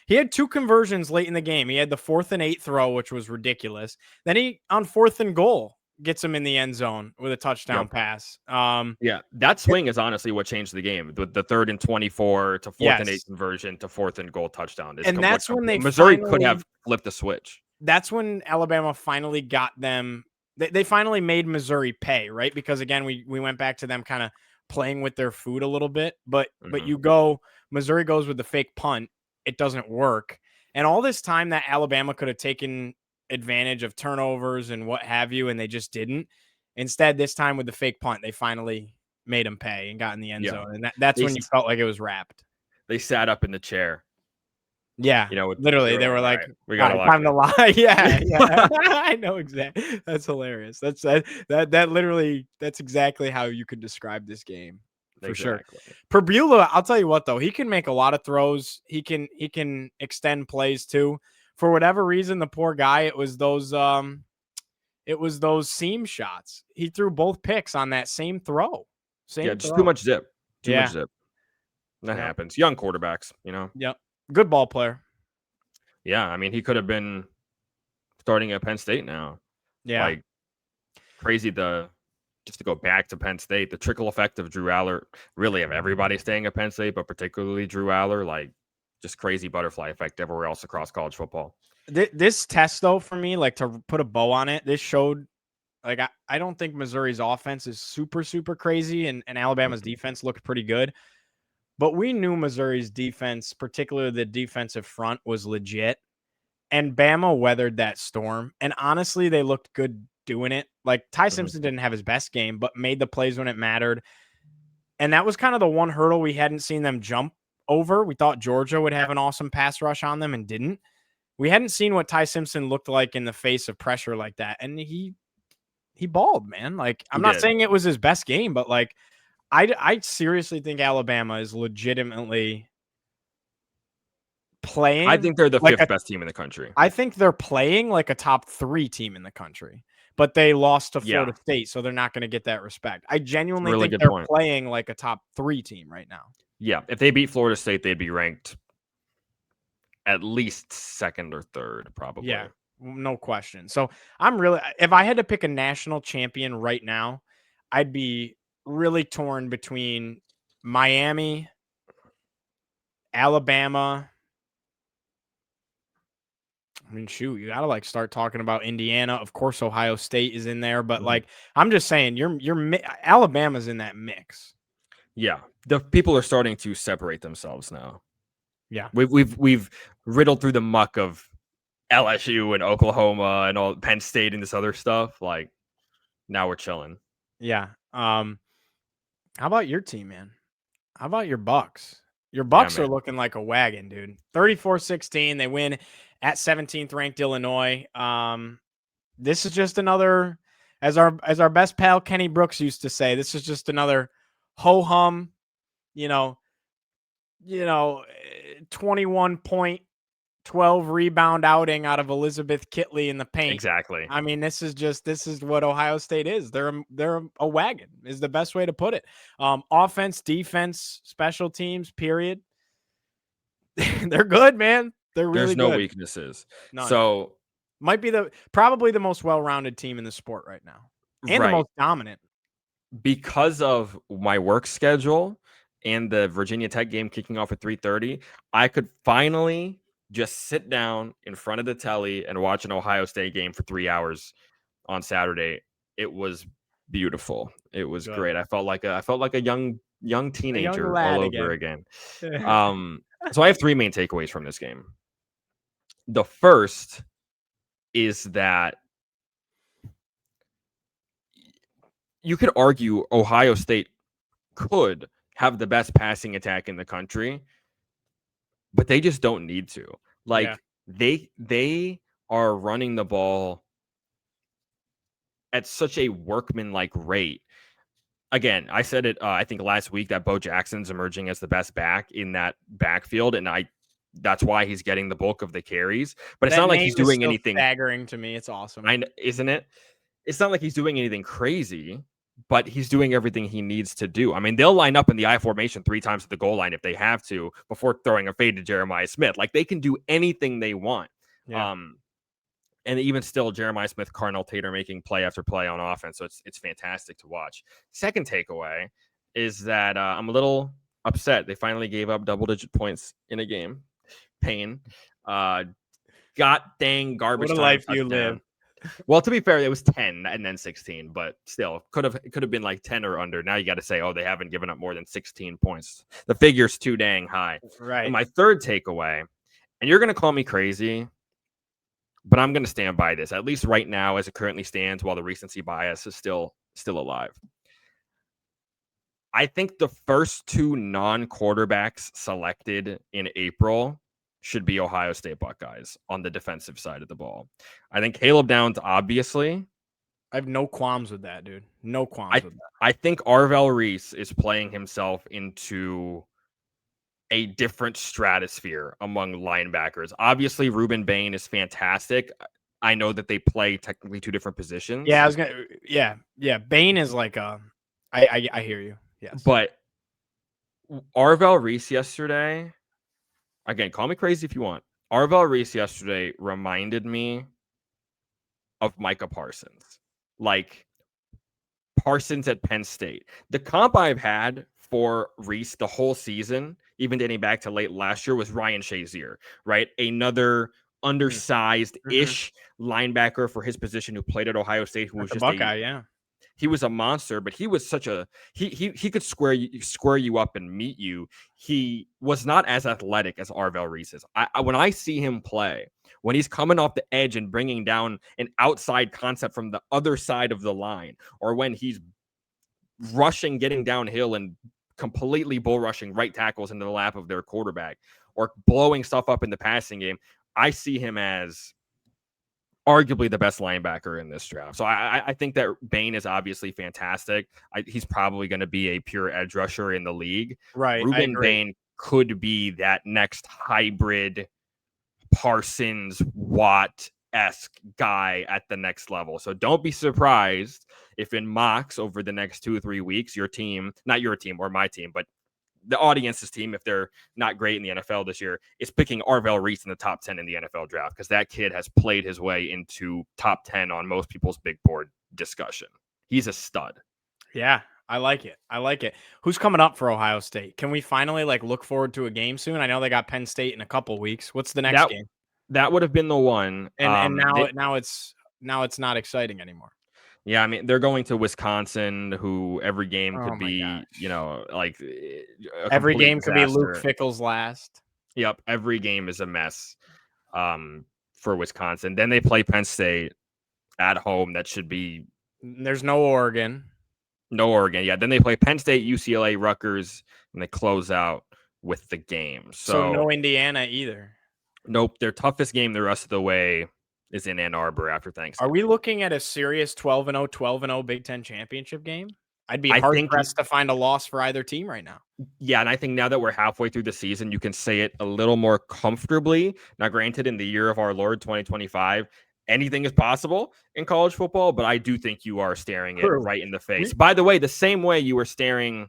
Speaker 1: He had 2 conversions late in the game. He had the 4th and 8 throw, which was ridiculous. Then he, on 4th and goal, gets him in the end zone with a touchdown pass.
Speaker 2: Yeah, that swing is honestly what changed the game. The 3rd and 24 to 4th and 8 conversion to 4th and goal touchdown.
Speaker 1: And that's when
Speaker 2: Missouri could have flipped the switch.
Speaker 1: That's when Alabama finally got them. They finally made Missouri pay, right? Because again, we went back to them kind of playing with their food a little bit. But Missouri goes with the fake punt. It doesn't work. And all this time that Alabama could have taken advantage of turnovers and what have you, and they just didn't. Instead, this time with the fake punt, they finally made them pay and got in the end zone. And that's when you felt like it was wrapped.
Speaker 2: They sat up in the chair.
Speaker 1: Yeah, literally, they were like,
Speaker 2: right, "We got
Speaker 1: time to lie." Yeah. I know exactly. That's hilarious. That's literally, that's exactly how you could describe this game for sure. Pribula, I'll tell you what though, he can make a lot of throws. He can extend plays too. For whatever reason, the poor guy, it was those seam shots. He threw both picks on that same throw.
Speaker 2: Just too much zip. Too much zip. That happens. Young quarterbacks, you know.
Speaker 1: Yep. Good ball player.
Speaker 2: Yeah, I mean, he could have been starting at Penn State now.
Speaker 1: Yeah.
Speaker 2: Like, crazy just to go back to Penn State, the trickle effect of Drew Aller, really of everybody staying at Penn State, but particularly Drew Aller, like, just crazy butterfly effect everywhere else across college football.
Speaker 1: This test, though, for me, like, to put a bow on it, this showed, like, I don't think Missouri's offense is super, super crazy, and Alabama's defense looked pretty good. But we knew Missouri's defense, particularly the defensive front, was legit. And Bama weathered that storm. And honestly, they looked good doing it. Like, Ty Simpson didn't have his best game, but made the plays when it mattered. And that was kind of the one hurdle we hadn't seen them jump over. We thought Georgia would have an awesome pass rush on them and didn't. We hadn't seen what Ty Simpson looked like in the face of pressure like that. And he balled, man. Like, I'm not saying it was his best game, but like, I seriously think Alabama is legitimately playing.
Speaker 2: I think they're the 5th best team in the country.
Speaker 1: I think they're playing like a top 3 team in the country, but they lost to Florida State, so they're not going to get that respect. I genuinely think they're playing like a top 3 team right now.
Speaker 2: Yeah, if they beat Florida State, they'd be ranked at least second or third, probably.
Speaker 1: Yeah, no question. So I'm really, if I had to pick a national champion right now, I'd be really torn between Miami, Alabama. I mean, shoot, you gotta like start talking about Indiana. Of course, Ohio State is in there, but
Speaker 2: Mhm.
Speaker 1: like I'm just saying, Alabama's in that mix.
Speaker 2: Yeah, the people are starting to separate themselves now.
Speaker 1: Yeah,
Speaker 2: We've riddled through the muck of LSU and Oklahoma and all Penn State and this other stuff. Like now we're chilling.
Speaker 1: yeah. How about your team, man? How about your Bucks? Your
Speaker 2: Yeah,
Speaker 1: Bucks are
Speaker 2: man.
Speaker 1: looking like a wagon, dude. 34-16. They win at 17th ranked Illinois. This is just another, as our best pal Kenny Brooks used to say, this is just another ho hum, you know, 21 point, 12 rebound outing out of Elizabeth Kitley in the paint.
Speaker 2: Exactly.
Speaker 1: I mean, this is what Ohio State is. They're a wagon is the best way to put it. Offense, defense, special teams, period. They're good, man. They're really
Speaker 2: There's no
Speaker 1: good.
Speaker 2: weaknesses.
Speaker 1: None.
Speaker 2: So
Speaker 1: Might be probably the most well-rounded team in the sport right now. And the
Speaker 2: right,
Speaker 1: most dominant.
Speaker 2: because of my work schedule and the Virginia Tech game kicking off at 3:30, I could finally just sit down in front of the telly and watch an Ohio State game for 3 hours on Saturday. It was beautiful. It was
Speaker 1: Good.
Speaker 2: great. I felt like a young
Speaker 1: A young
Speaker 2: teenager all
Speaker 1: lad
Speaker 2: over
Speaker 1: again.
Speaker 2: again. So I have 3 main takeaways from this game. The first is that you could argue Ohio State could have the best passing attack in the country, but they just don't need to.
Speaker 1: Yeah.
Speaker 2: Like they are running the ball at such a workmanlike rate. Again, I said it I think last week that Bo Jackson's emerging as the best back in that backfield, and that's why he's getting the bulk of the carries. But it's
Speaker 1: That
Speaker 2: not like
Speaker 1: name
Speaker 2: he's
Speaker 1: is
Speaker 2: doing
Speaker 1: still
Speaker 2: anything.
Speaker 1: staggering to me. It's awesome.
Speaker 2: Isn't it? It's not like he's doing anything crazy, but he's doing everything he needs to do. I mean, they'll line up in the I formation 3 times at the goal line if they have to before throwing a fade to Jeremiah Smith. Like they can do anything they want.
Speaker 1: Yeah.
Speaker 2: And even still, Jeremiah Smith, Carnell Tater making play after play on offense. So it's fantastic to watch. Second takeaway is that I'm a little upset. They finally gave up double-digit points in a game. Pain. God dang garbage
Speaker 1: What a
Speaker 2: time
Speaker 1: life you
Speaker 2: touchdown.
Speaker 1: live.
Speaker 2: Well, to be fair, it was 10 and then 16, but still could have been like 10 or under. Now you got to say, oh, they haven't given up more than 16 points. The figure's too dang high.
Speaker 1: Right.
Speaker 2: And my third takeaway, and you're going to call me crazy, but I'm going to stand by this, at least right now as it currently stands, while the recency bias is still alive. I think the first 2 non-quarterbacks selected in April should be Ohio State Buckeyes on the defensive side of the ball. I think Caleb Downs, obviously.
Speaker 1: I have no qualms with that, dude. No qualms with that.
Speaker 2: I think Arvell Reese is playing himself into a different stratosphere among linebackers. Obviously, Ruben Bain is fantastic. I know that they play technically 2 different positions.
Speaker 1: Yeah, I was gonna. Yeah. Bain is like a. I hear you. Yes.
Speaker 2: But Arvell Reese yesterday, again, call me crazy if you want. Arvell Reese yesterday reminded me of Micah Parsons. Like Parsons at Penn State. The comp I've had for Reese the whole season, even dating back to late last year, was Ryan Shazier, right? Another undersized-ish linebacker for his position who played at Ohio State, who was
Speaker 1: the
Speaker 2: just
Speaker 1: Buckeye, yeah.
Speaker 2: He was a monster, but he was such a he could square you up and meet you. He was not as athletic as Arvell Reese is. When I see him play, when he's coming off the edge and bringing down an outside concept from the other side of the line, or when he's rushing, getting downhill and completely bull rushing right tackles into the lap of their quarterback, or blowing stuff up in the passing game, I see him as arguably the best linebacker in this draft. So I think that Bain is obviously fantastic. He's probably going to be a pure edge rusher in the league.
Speaker 1: Right.
Speaker 2: Ruben Bain could be that next hybrid Parsons Watt-esque guy at the next level. So don't be surprised if in mocks over the next 2 or 3 weeks, your team, not your team or my team, but the audience's team, if they're not great in the NFL this year, is picking Arvell Reese in the top 10 in the NFL draft because that kid has played his way into top 10 on most people's big board discussion. He's a stud.
Speaker 1: Yeah, I like it. I like it. Who's coming up for Ohio State? Can we finally look forward to a game soon? I know they got Penn State in a couple weeks. What's the next game?
Speaker 2: That would have been the one.
Speaker 1: And now it's not exciting anymore.
Speaker 2: Yeah, I mean, they're going to Wisconsin, who every game could be,
Speaker 1: every game
Speaker 2: disaster.
Speaker 1: could be Luke Fickell's last.
Speaker 2: Yep, every game is a mess for Wisconsin. Then they play Penn State at home. That should be.
Speaker 1: There's no Oregon.
Speaker 2: No Oregon. Yeah, then they play Penn State, UCLA, Rutgers, and they close out with the game. So
Speaker 1: no Indiana either.
Speaker 2: Nope, their toughest game the rest of the way is in Ann Arbor after Thanksgiving.
Speaker 1: Are we looking at a serious 12-0 Big Ten championship game? I'd be hard-pressed to find a loss for either team right now.
Speaker 2: Yeah, and I think now that we're halfway through the season, you can say it a little more comfortably. Now, granted, in the year of our Lord 2025, anything is possible in college football, but I do think you are staring it right in the face. By the way, the same way you were staring,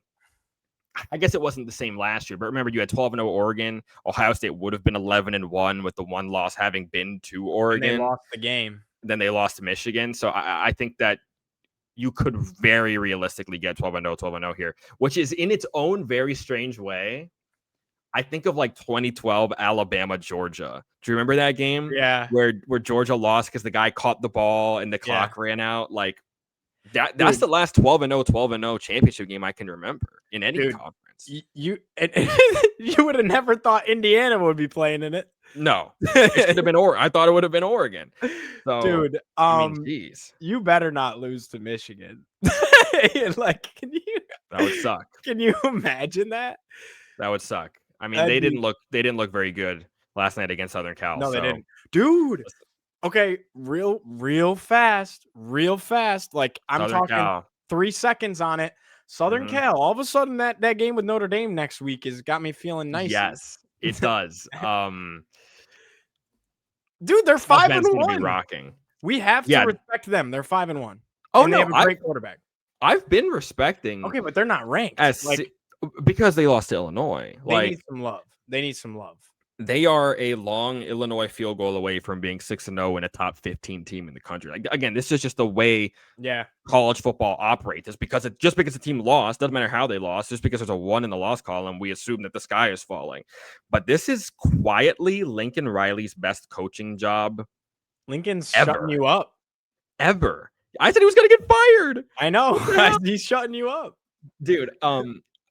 Speaker 2: I guess it wasn't the same last year, but remember you had 12-0 Oregon. Ohio State would have been 11-1 with the one loss having been to Oregon.
Speaker 1: And they lost the game.
Speaker 2: Then they lost to Michigan. So I think that you could very realistically get 12-0 here, which is in its own very strange way. I think of 2012 Alabama, Georgia. Do you remember that game?
Speaker 1: Yeah.
Speaker 2: Where Georgia lost because the guy caught the ball and the clock ran out. That's the last 12-0 championship game I can remember in any conference.
Speaker 1: You would have never thought Indiana would be playing in it.
Speaker 2: No, it should have been Oregon. I thought it would have been Oregon. So,
Speaker 1: dude,
Speaker 2: geez.
Speaker 1: You better not lose to Michigan. That
Speaker 2: would suck.
Speaker 1: Can you imagine that?
Speaker 2: That would suck. I mean, they didn't look very good last night against Southern Cal.
Speaker 1: No, they didn't. Dude. Okay, real fast. I'm
Speaker 2: Southern
Speaker 1: talking
Speaker 2: Cal.
Speaker 1: 3 seconds on it. Southern Cal. All of a sudden, that game with Notre Dame next week has got me feeling nice.
Speaker 2: Yes, it does.
Speaker 1: Dude, they're 5-1.
Speaker 2: Be rocking.
Speaker 1: We have to respect them. They're 5-1
Speaker 2: Oh,
Speaker 1: and
Speaker 2: no,
Speaker 1: they have a great quarterback.
Speaker 2: I've been respecting.
Speaker 1: Okay, but they're not ranked
Speaker 2: because they lost to Illinois.
Speaker 1: They need some love.
Speaker 2: They are a long Illinois field goal away from being 6-0 and a top 15 team in the country. Again, this is just the way college football operates. Just because a team lost, doesn't matter how they lost, just because there's a 1 in the loss column, we assume that the sky is falling. But this is quietly Lincoln Riley's best coaching job.
Speaker 1: Lincoln's shutting you up.
Speaker 2: Ever. I said he was going to get fired.
Speaker 1: I know. He's shutting you up.
Speaker 2: Dude,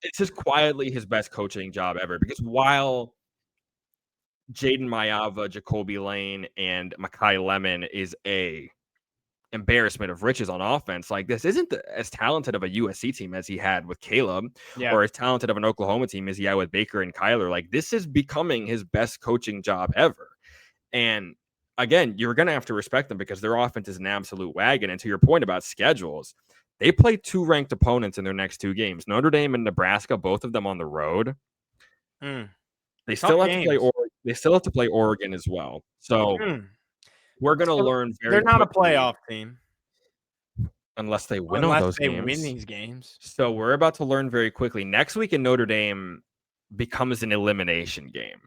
Speaker 2: it's just quietly his best coaching job ever, because while Jaden Mayava, Jacoby Lane, and Makai Lemon is a embarrassment of riches on offense, this isn't as talented of a USC team as he had with Caleb, or as talented of an Oklahoma team as he had with Baker and Kyler. This is becoming his best coaching job ever. And again, you're going to have to respect them because their offense is an absolute wagon. And to your point about schedules, they play 2 ranked opponents in their next 2 games. Notre Dame and Nebraska, both of them on the road. They still have to play Oregon. They still have to play Oregon as well. So we're going to learn very
Speaker 1: They're not
Speaker 2: quickly,
Speaker 1: a playoff team.
Speaker 2: Unless they win all those games.
Speaker 1: Win these games.
Speaker 2: So we're about to learn very quickly. Next week in Notre Dame becomes an elimination game.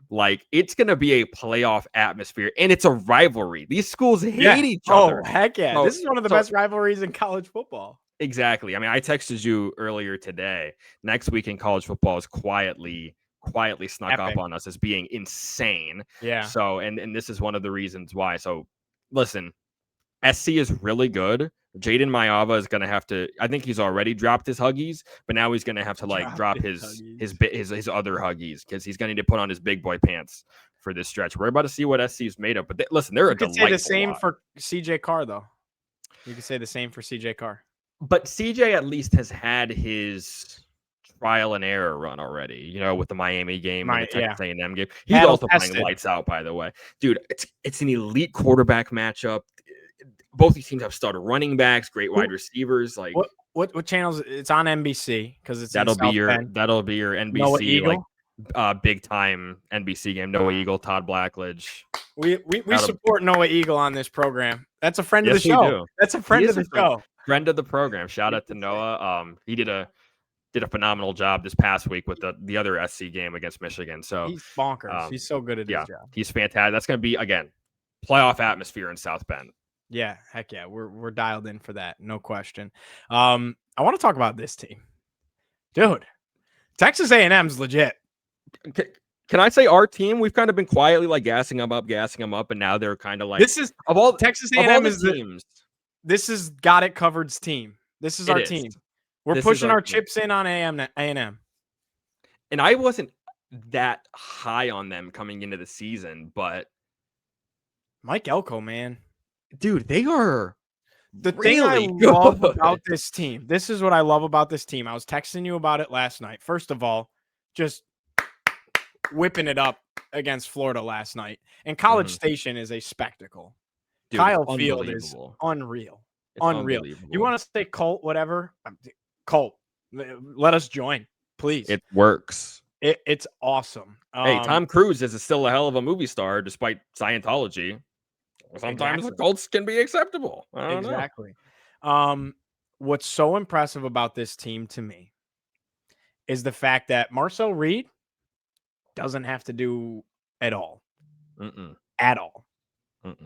Speaker 2: It's going to be a playoff atmosphere, and it's a rivalry. These schools hate each other.
Speaker 1: Oh, heck yeah. This is one of the best rivalries in college football.
Speaker 2: Exactly. I mean, I texted you earlier today. Next week in college football is quietly snuck up on us as being insane.
Speaker 1: Yeah.
Speaker 2: So, and this is one of the reasons why. So, listen, SC is really good. Jaden Mayava is going to have to. I think he's already dropped his Huggies, but now he's going to have to drop his other Huggies because he's going to need to put on his big boy pants for this stretch. We're about to see what SC is made of. But listen, they're a delightful
Speaker 1: You could say the same
Speaker 2: lot.
Speaker 1: for CJ Carr, though. You could say the same for CJ Carr.
Speaker 2: But CJ at least has had his trial and error run already, with the Miami game and the Texas A&M game. He's also playing lights out, by the way. Dude, it's an elite quarterback matchup. Both these teams have started running backs, great wide receivers.
Speaker 1: What channels? It's on NBC because it's
Speaker 2: that'll be your NBC big time NBC game. Noah Eagle, Todd Blackledge.
Speaker 1: We support Noah Eagle on this program. That's a friend of the show. That's a friend of the show.
Speaker 2: Friend of the program. Shout out to Noah. He did a did a phenomenal job this past week with the other SC game against Michigan. So
Speaker 1: He's bonkers. He's so good at his job.
Speaker 2: He's fantastic. That's going to be, again, playoff atmosphere in South Bend.
Speaker 1: Yeah, heck yeah. We're dialed in for that. No question. I want to talk about this team. Dude, Texas A&M's legit.
Speaker 2: Can I say our team? We've kind of been quietly like gassing them up, and now they're kind of like
Speaker 1: this is
Speaker 2: of all
Speaker 1: Texas A&M is
Speaker 2: teams.
Speaker 1: This is Got It Covered's team. This is our team. We're pushing our chips in on A&M.
Speaker 2: And I wasn't that high on them coming into the season, but
Speaker 1: Mike Elko, man,
Speaker 2: dude, they are
Speaker 1: the
Speaker 2: really
Speaker 1: thing I
Speaker 2: good.
Speaker 1: love about this team. This is what I love about this team. I was texting you about it last night. First of all, just whipping it up against Florida last night. And College Station is a spectacle. Dude, Kyle Field is unreal. Unreal. You want to say Colt, whatever? Colt, let us join, please.
Speaker 2: It works.
Speaker 1: It's awesome.
Speaker 2: Hey, Tom Cruise is still a hell of a movie star despite Scientology. Sometimes the Colts can be acceptable. I don't know.
Speaker 1: What's so impressive about this team to me is the fact that Marcel Reed doesn't have to do at all. At all.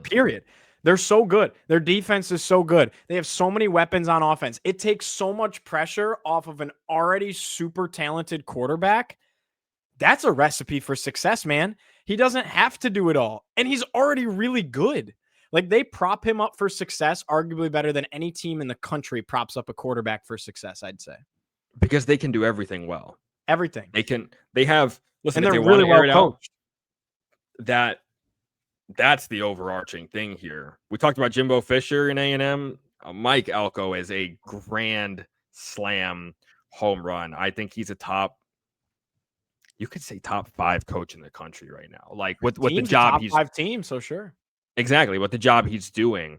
Speaker 1: Period. They're so good. Their defense is so good. They have so many weapons on offense. It takes so much pressure off of an already super talented quarterback. That's a recipe for success, man. He doesn't have to do it all. And he's already really good. Like, they prop him up for success, arguably better than any team in the country props up a quarterback for success, I'd say.
Speaker 2: Because they can do everything well.
Speaker 1: Everything.
Speaker 2: They have, listen,
Speaker 1: and
Speaker 2: they're
Speaker 1: really well coached.
Speaker 2: That's the overarching thing here. We talked about Jimbo Fisher in A&M. Mike Elko is a grand slam home run. I think he's you could say top 5 coach in the country right now. Like with the job
Speaker 1: he's top 5 team, so sure.
Speaker 2: Exactly, what the job he's doing.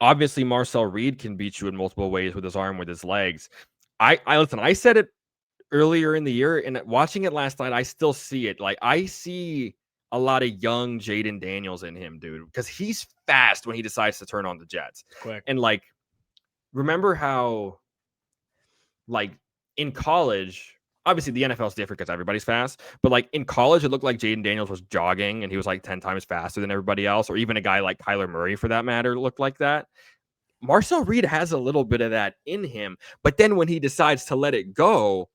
Speaker 2: Obviously, Marcel Reed can beat you in multiple ways with his arm, with his legs. I said it earlier in the year, and watching it last night, I still see it. Like, I see a lot of young Jaden Daniels in him, dude, because he's fast when he decides to turn on the jets.
Speaker 1: Quick.
Speaker 2: And like, remember how, like, in college, obviously the NFL is different because everybody's fast, but like in college, it looked like Jaden Daniels was jogging and he was like 10 times faster than everybody else, or even a guy like Kyler Murray for that matter looked like that. Marcel Reed has a little bit of that in him, but then when he decides to let it go,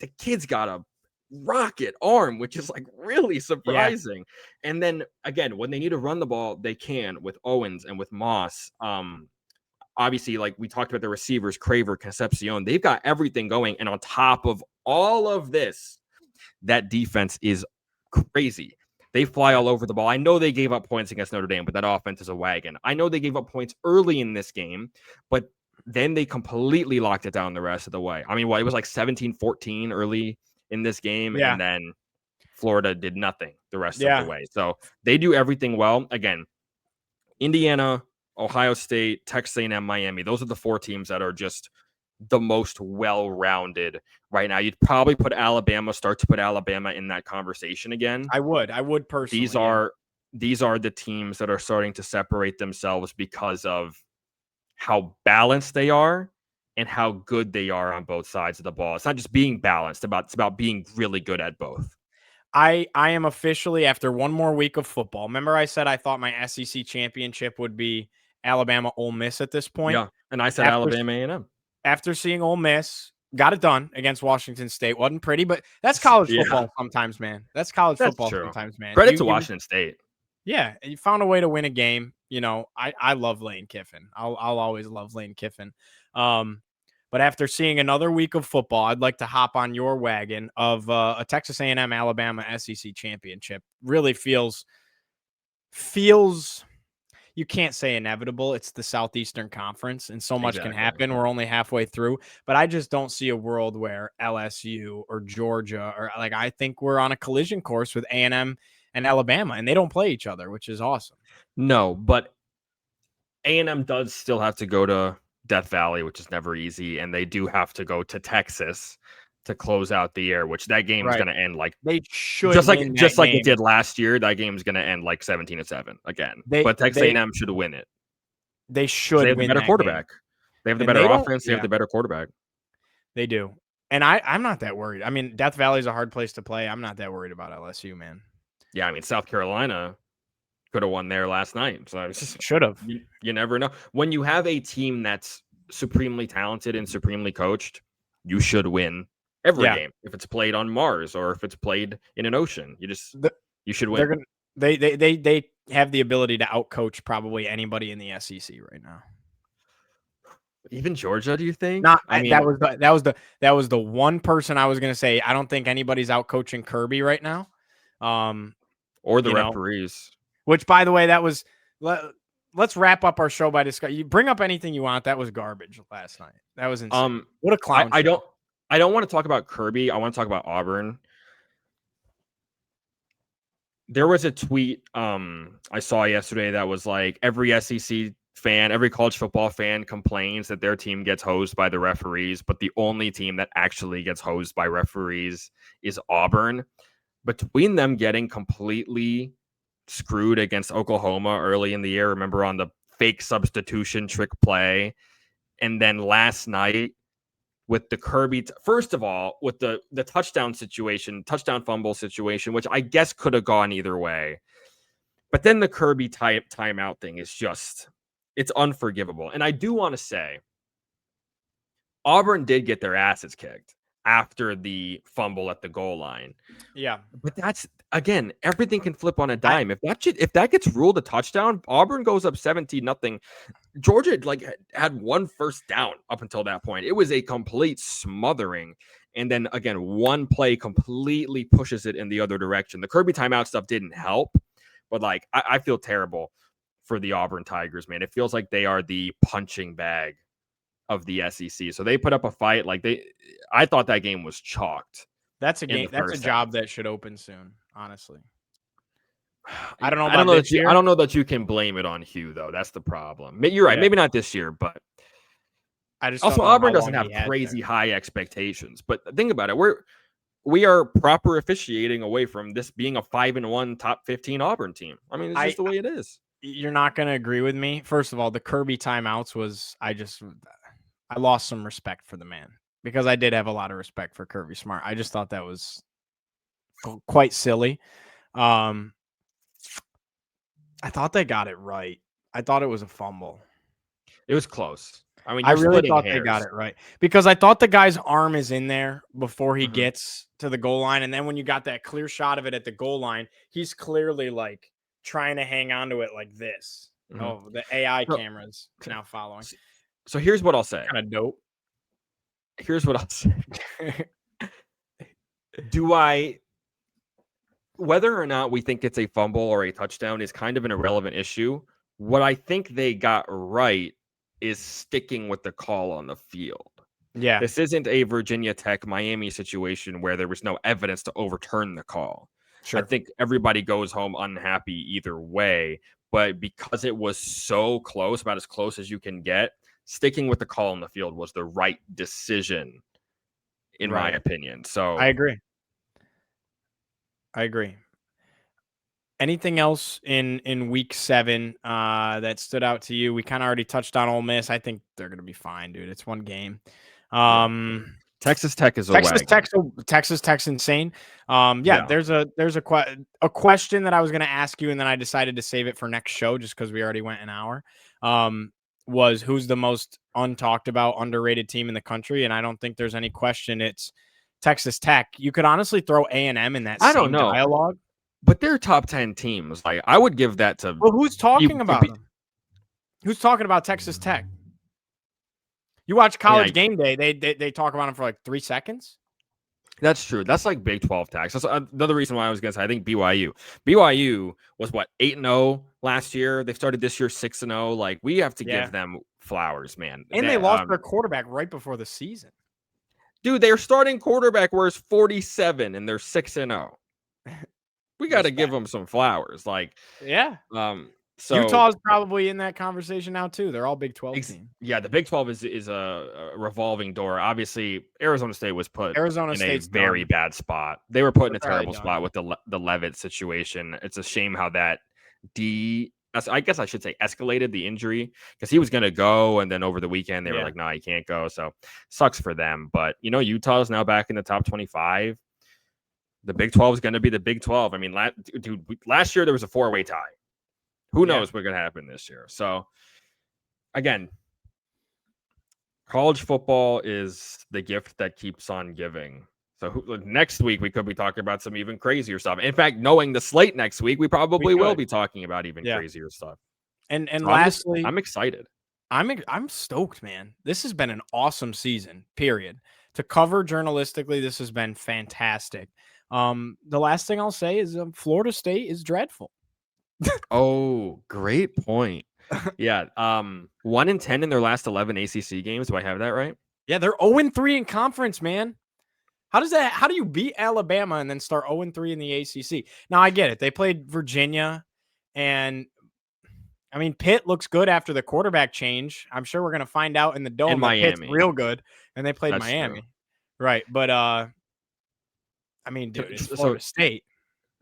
Speaker 2: the kid's got a rocket arm, which is like really surprising. Yeah. And then again, when they need to run the ball, they can with Owens and with Moss. Obviously, like we talked about the receivers, Craver, Concepcion, they've got everything going. And on top of all of this, that defense is crazy. They fly all over the ball. I know they gave up points against Notre Dame, but that offense is a wagon. I know they gave up points early in this game, but then they completely locked it down the rest of the way. I mean, it was like 17-14 early in this game, and then Florida did nothing the rest of the way. So they do everything well. Again, Indiana, Ohio State, Texas A&M, Miami, those are the 4 teams that are just the most well-rounded right now. You'd probably start to put Alabama in that conversation again.
Speaker 1: I would personally.
Speaker 2: These are the teams that are starting to separate themselves because of how balanced they are and how good they are on both sides of the ball. It's not just being balanced, it's about being really good at both.
Speaker 1: I am officially, after one more week of football, remember I said I thought my SEC championship would be Alabama Ole Miss at this point?
Speaker 2: Yeah, and I said Alabama A&M.
Speaker 1: After seeing Ole Miss, got it done against Washington State. Wasn't pretty, but that's college football sometimes, man. That's college football sometimes, man.
Speaker 2: Credit to Washington State.
Speaker 1: Yeah, you found a way to win a game. You know, I love Lane Kiffin. I'll always love Lane Kiffin. But after seeing another week of football, I'd like to hop on your wagon of a Texas A&M Alabama SEC championship. Really feels you can't say inevitable. It's the Southeastern Conference, and so much can happen. We're only halfway through, but I just don't see a world where LSU or Georgia or I think we're on a collision course with A&M and Alabama, and they don't play each other, which is awesome.
Speaker 2: No, but A&M does still have to go to Death Valley, which is never easy, and they do have to go to Texas to close out the year, which that game is going to end like
Speaker 1: they should
Speaker 2: just like it did last year. That game is going to end like 17-7 again. But Texas A&M should win it.
Speaker 1: They should.
Speaker 2: They have
Speaker 1: win
Speaker 2: the better quarterback.
Speaker 1: Game.
Speaker 2: They have the better offense. They have the better quarterback.
Speaker 1: They do. And I'm not that worried. I mean, Death Valley is a hard place to play. I'm not that worried about LSU, man.
Speaker 2: Yeah, I mean, South Carolina could have won there last night. So it's just,
Speaker 1: Should have.
Speaker 2: you never know. When you have a team that's supremely talented and supremely coached, you should win every game. If it's played on Mars or if it's played in an ocean, you should win.
Speaker 1: They have the ability to outcoach probably anybody in the SEC right now.
Speaker 2: Even Georgia, do you think?
Speaker 1: I mean, that was the one person I was going to say. I don't think anybody's outcoaching Kirby right now,
Speaker 2: or the referees.
Speaker 1: Which, by the way, that was. Let's wrap up our show by discussing. You bring up anything you want. That was garbage last night. That was insane. What a clown!
Speaker 2: I don't want to talk about Kirby. I want to talk about Auburn. There was a tweet I saw yesterday that was like, every SEC fan, every college football fan complains that their team gets hosed by the referees, but the only team that actually gets hosed by referees is Auburn. Between them getting completely screwed against Oklahoma early in the year, remember, on the fake substitution trick play, and then last night with the Kirby, first of all, with the touchdown fumble situation, which I guess could have gone either way. But then the Kirby timeout thing is just, it's unforgivable. And I do want to say, Auburn did get their asses kicked after the fumble at the goal line.
Speaker 1: Yeah.
Speaker 2: But that's, again, everything can flip on a dime. If that gets ruled a touchdown, Auburn goes up 17-0. Georgia had one first down up until that point. It was a complete smothering. And then again, one play completely pushes it in the other direction. The Kirby timeout stuff didn't help, but I feel terrible for the Auburn Tigers, man. It feels like they are the punching bag of the SEC. So they put up a fight. I thought that game was chalked.
Speaker 1: That's a game. That's a job that should open soon, honestly. I don't know.
Speaker 2: I don't know that you can blame it on Hugh, though. That's the problem. You're right. Yeah. Maybe not this year, but also Auburn doesn't have crazy high expectations. But think about it. We are proper officiating away from this being a 5-1 top 15 Auburn team. I mean, it's just the way it is.
Speaker 1: You're not going to agree with me. First of all, the Kirby timeouts was, I lost some respect for the man, because I did have a lot of respect for Kirby Smart. I just thought that was quite silly. I thought they got it right. I thought it was a fumble.
Speaker 2: It was close. I mean,
Speaker 1: I really thought they got it right, because I thought the guy's arm is in there before he gets to the goal line. And then when you got that clear shot of it at the goal line, he's clearly trying to hang on to it like this. Oh, the AI cameras now following.
Speaker 2: So here's what I'll say.
Speaker 1: Kind of dope.
Speaker 2: Here's what I'll say. Whether or not we think it's a fumble or a touchdown is kind of an irrelevant issue. What I think they got right is sticking with the call on the field.
Speaker 1: Yeah.
Speaker 2: This isn't a Virginia Tech Miami situation where there was no evidence to overturn the call. Sure. I think everybody goes home unhappy either way, but because it was so close, about as close as you can get, sticking with the call on the field was the right decision, in my opinion. So
Speaker 1: I agree. Anything else in week 7 that stood out to you? We kind of already touched on Ole Miss. I think they're going to be fine, dude. It's one game.
Speaker 2: Texas Tech is
Speaker 1: Texas Tech's insane. There's a question that I was going to ask you, and then I decided to save it for next show just because we already went an hour. Was who's the most untalked about, underrated team in the country? And I don't think there's any question it's Texas Tech. You could honestly throw A&M in that same dialogue.
Speaker 2: But they're top 10 teams. I would give that to.
Speaker 1: Well, who's talking about them? Who's talking about Texas Tech? You watch College Game Day, they talk about them for 3 seconds.
Speaker 2: That's true. That's like Big 12 tax. That's another reason why I was going to say I think BYU. BYU was 8-0 last year. They started this year 6-0. We have to give them flowers, man.
Speaker 1: And they lost their quarterback right before the season.
Speaker 2: Dude, their starting quarterback wears 47 and they're 6-0. We got to give them some flowers. So
Speaker 1: Utah's probably in that conversation now too. They're all Big 12 teams.
Speaker 2: Yeah, the Big 12 is a revolving door. Obviously, Arizona State was put in a very bad spot. They were put in a terrible spot with the Levitt situation. It's a shame how that I guess I should say escalated the injury because he was going to go. And then over the weekend, they were like, no, he can't go. So sucks for them. But, Utah is now back in the top 25. The Big 12 is going to be the Big 12. I mean, last year there was a 4-way tie. Who knows what's going to happen this year? So, again, college football is the gift that keeps on giving. So next week we could be talking about some even crazier stuff. In fact, knowing the slate next week, we probably will be talking about even crazier stuff.
Speaker 1: And
Speaker 2: so
Speaker 1: lastly,
Speaker 2: I'm excited.
Speaker 1: I'm stoked, man. This has been an awesome season, period. To cover journalistically, this has been fantastic. The last thing I'll say is Florida State is dreadful.
Speaker 2: Oh, great point. Yeah. 1-10 in their last 11 ACC games. Do I have that right?
Speaker 1: Yeah, they're 0-3 in conference, man. How do you beat Alabama and then start 0-3 in the ACC? Now, I get it. They played Virginia, and I mean, Pitt looks good after the quarterback change. I'm sure we're going to find out in the Dome that Pitt's real good, and they played Miami.
Speaker 2: True.
Speaker 1: Right, but I mean, dude, it's Florida State.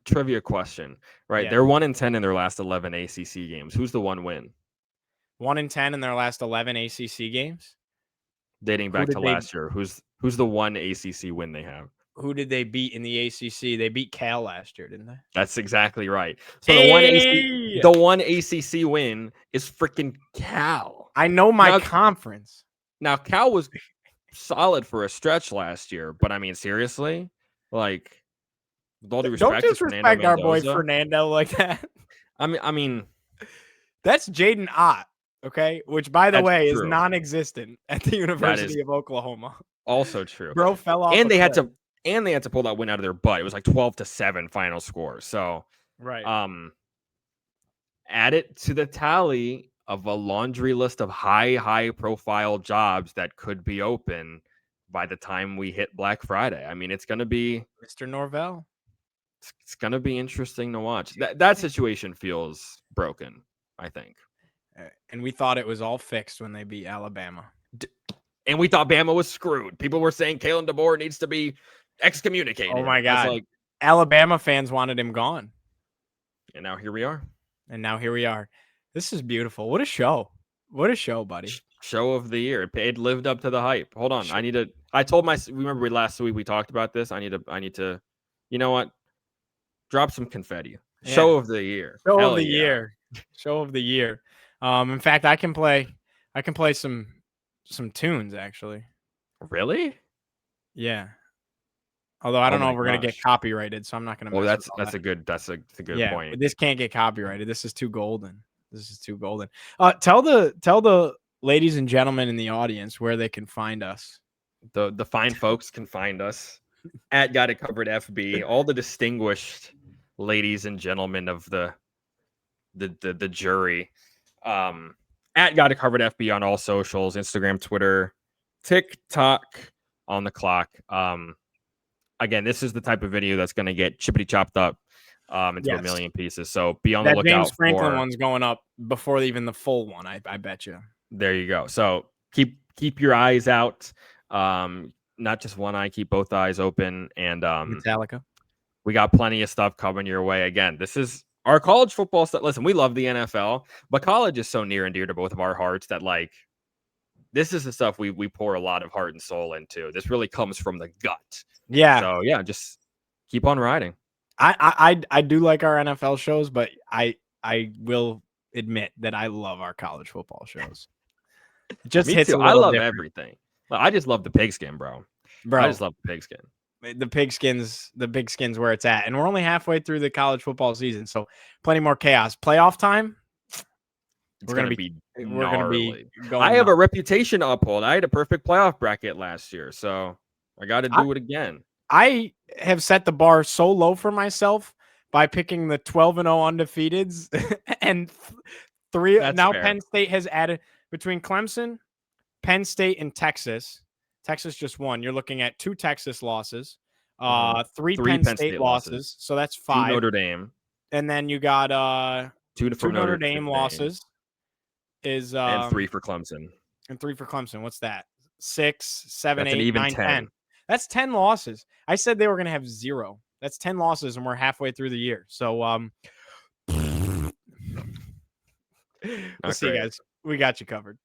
Speaker 2: Trivia question, right? They're 1-10 in their last 11 ACC games. Who's the one win?
Speaker 1: 1-10 in their last 11 ACC games?
Speaker 2: Dating back to last year. Who's the one ACC win they have?
Speaker 1: Who did they beat in the ACC? They beat Cal last year, didn't they?
Speaker 2: That's exactly right. So the one ACC win is freaking Cal.
Speaker 1: I know my conference.
Speaker 2: Now, Cal was solid for a stretch last year, but I mean, seriously, like, with all due respect,
Speaker 1: don't disrespect our boy Fernando like that.
Speaker 2: I mean,
Speaker 1: that's Jaden Ott, okay? Which, by the way, is non-existent at the University of Oklahoma.
Speaker 2: Also true.
Speaker 1: Bro fell off.
Speaker 2: And they had to pull that win out of their butt. It was like 12-7 final score. So, add it to the tally of a laundry list of high profile jobs that could be open by the time we hit Black Friday. I mean, it's going to be
Speaker 1: Mr. Norvell.
Speaker 2: It's going to be interesting to watch. That situation feels broken, I think.
Speaker 1: And we thought it was all fixed when they beat Alabama.
Speaker 2: And we thought Bama was screwed. People were saying Kalen DeBoer needs to be excommunicated.
Speaker 1: Oh, my God. Alabama fans wanted him gone.
Speaker 2: And now here we are.
Speaker 1: This is beautiful. What a show. What a show, buddy.
Speaker 2: Show of the year. It lived up to the hype. Hold on. Remember last week we talked about this. I need to, you know what? Drop some confetti. Yeah. Show of the year.
Speaker 1: Show of the year. In fact, I can play some tunes actually.
Speaker 2: Really?
Speaker 1: Yeah. Although I don't know if we're gonna get copyrighted, so I'm not gonna.
Speaker 2: Well, that's a good point.
Speaker 1: This can't get copyrighted. This is too golden. Tell the ladies and gentlemen in the audience where they can find us.
Speaker 2: The fine folks can find us at Got It Covered FB. All the distinguished ladies and gentlemen of the jury. At Got It Covered FB on all socials, Instagram, Twitter, TikTok, on the clock. Again, this is the type of video that's going to get chippity chopped up into a million pieces. So be on the lookout.
Speaker 1: James Franklin one's going up before even the full one. I bet you.
Speaker 2: There you go. So keep your eyes out. Not just one eye, keep both eyes open. And
Speaker 1: Metallica.
Speaker 2: We got plenty of stuff coming your way. Again, this is our college football stuff. Listen, we love the NFL, but college is so near and dear to both of our hearts that, like, this is the stuff we pour a lot of heart and soul into. This really comes from the gut.
Speaker 1: Yeah.
Speaker 2: So yeah, just keep on riding.
Speaker 1: I do like our NFL shows, but I will admit that I love our college football shows. It just
Speaker 2: Me
Speaker 1: hits.
Speaker 2: Too. I love everything. I just love the pigskin, bro. I just love the pigskin.
Speaker 1: The pigskin's where it's at, and we're only halfway through the college football season, so plenty more chaos. Playoff time.
Speaker 2: We're gonna be gnarly. I have a reputation to uphold. I had a perfect playoff bracket last year, so I got to do it again.
Speaker 1: I have set the bar so low for myself by picking the 12-0 undefeateds, and three. That's now fair. Penn State has added between Clemson, Penn State, and Texas. Texas just won. You're looking at 2 Texas losses, three Penn State losses. So that's 5.
Speaker 2: 2 Notre Dame,
Speaker 1: and then you got
Speaker 2: 2
Speaker 1: Notre Dame losses. Is
Speaker 2: and 3 for Clemson.
Speaker 1: And 3 for Clemson. What's that? 6, 7,
Speaker 2: That's
Speaker 1: 8, 9, 10. That's 10 losses. I said they were going to have 0. That's 10 losses, and we're halfway through the year. So We'll
Speaker 2: Not
Speaker 1: see you
Speaker 2: great.
Speaker 1: guys. We got you covered.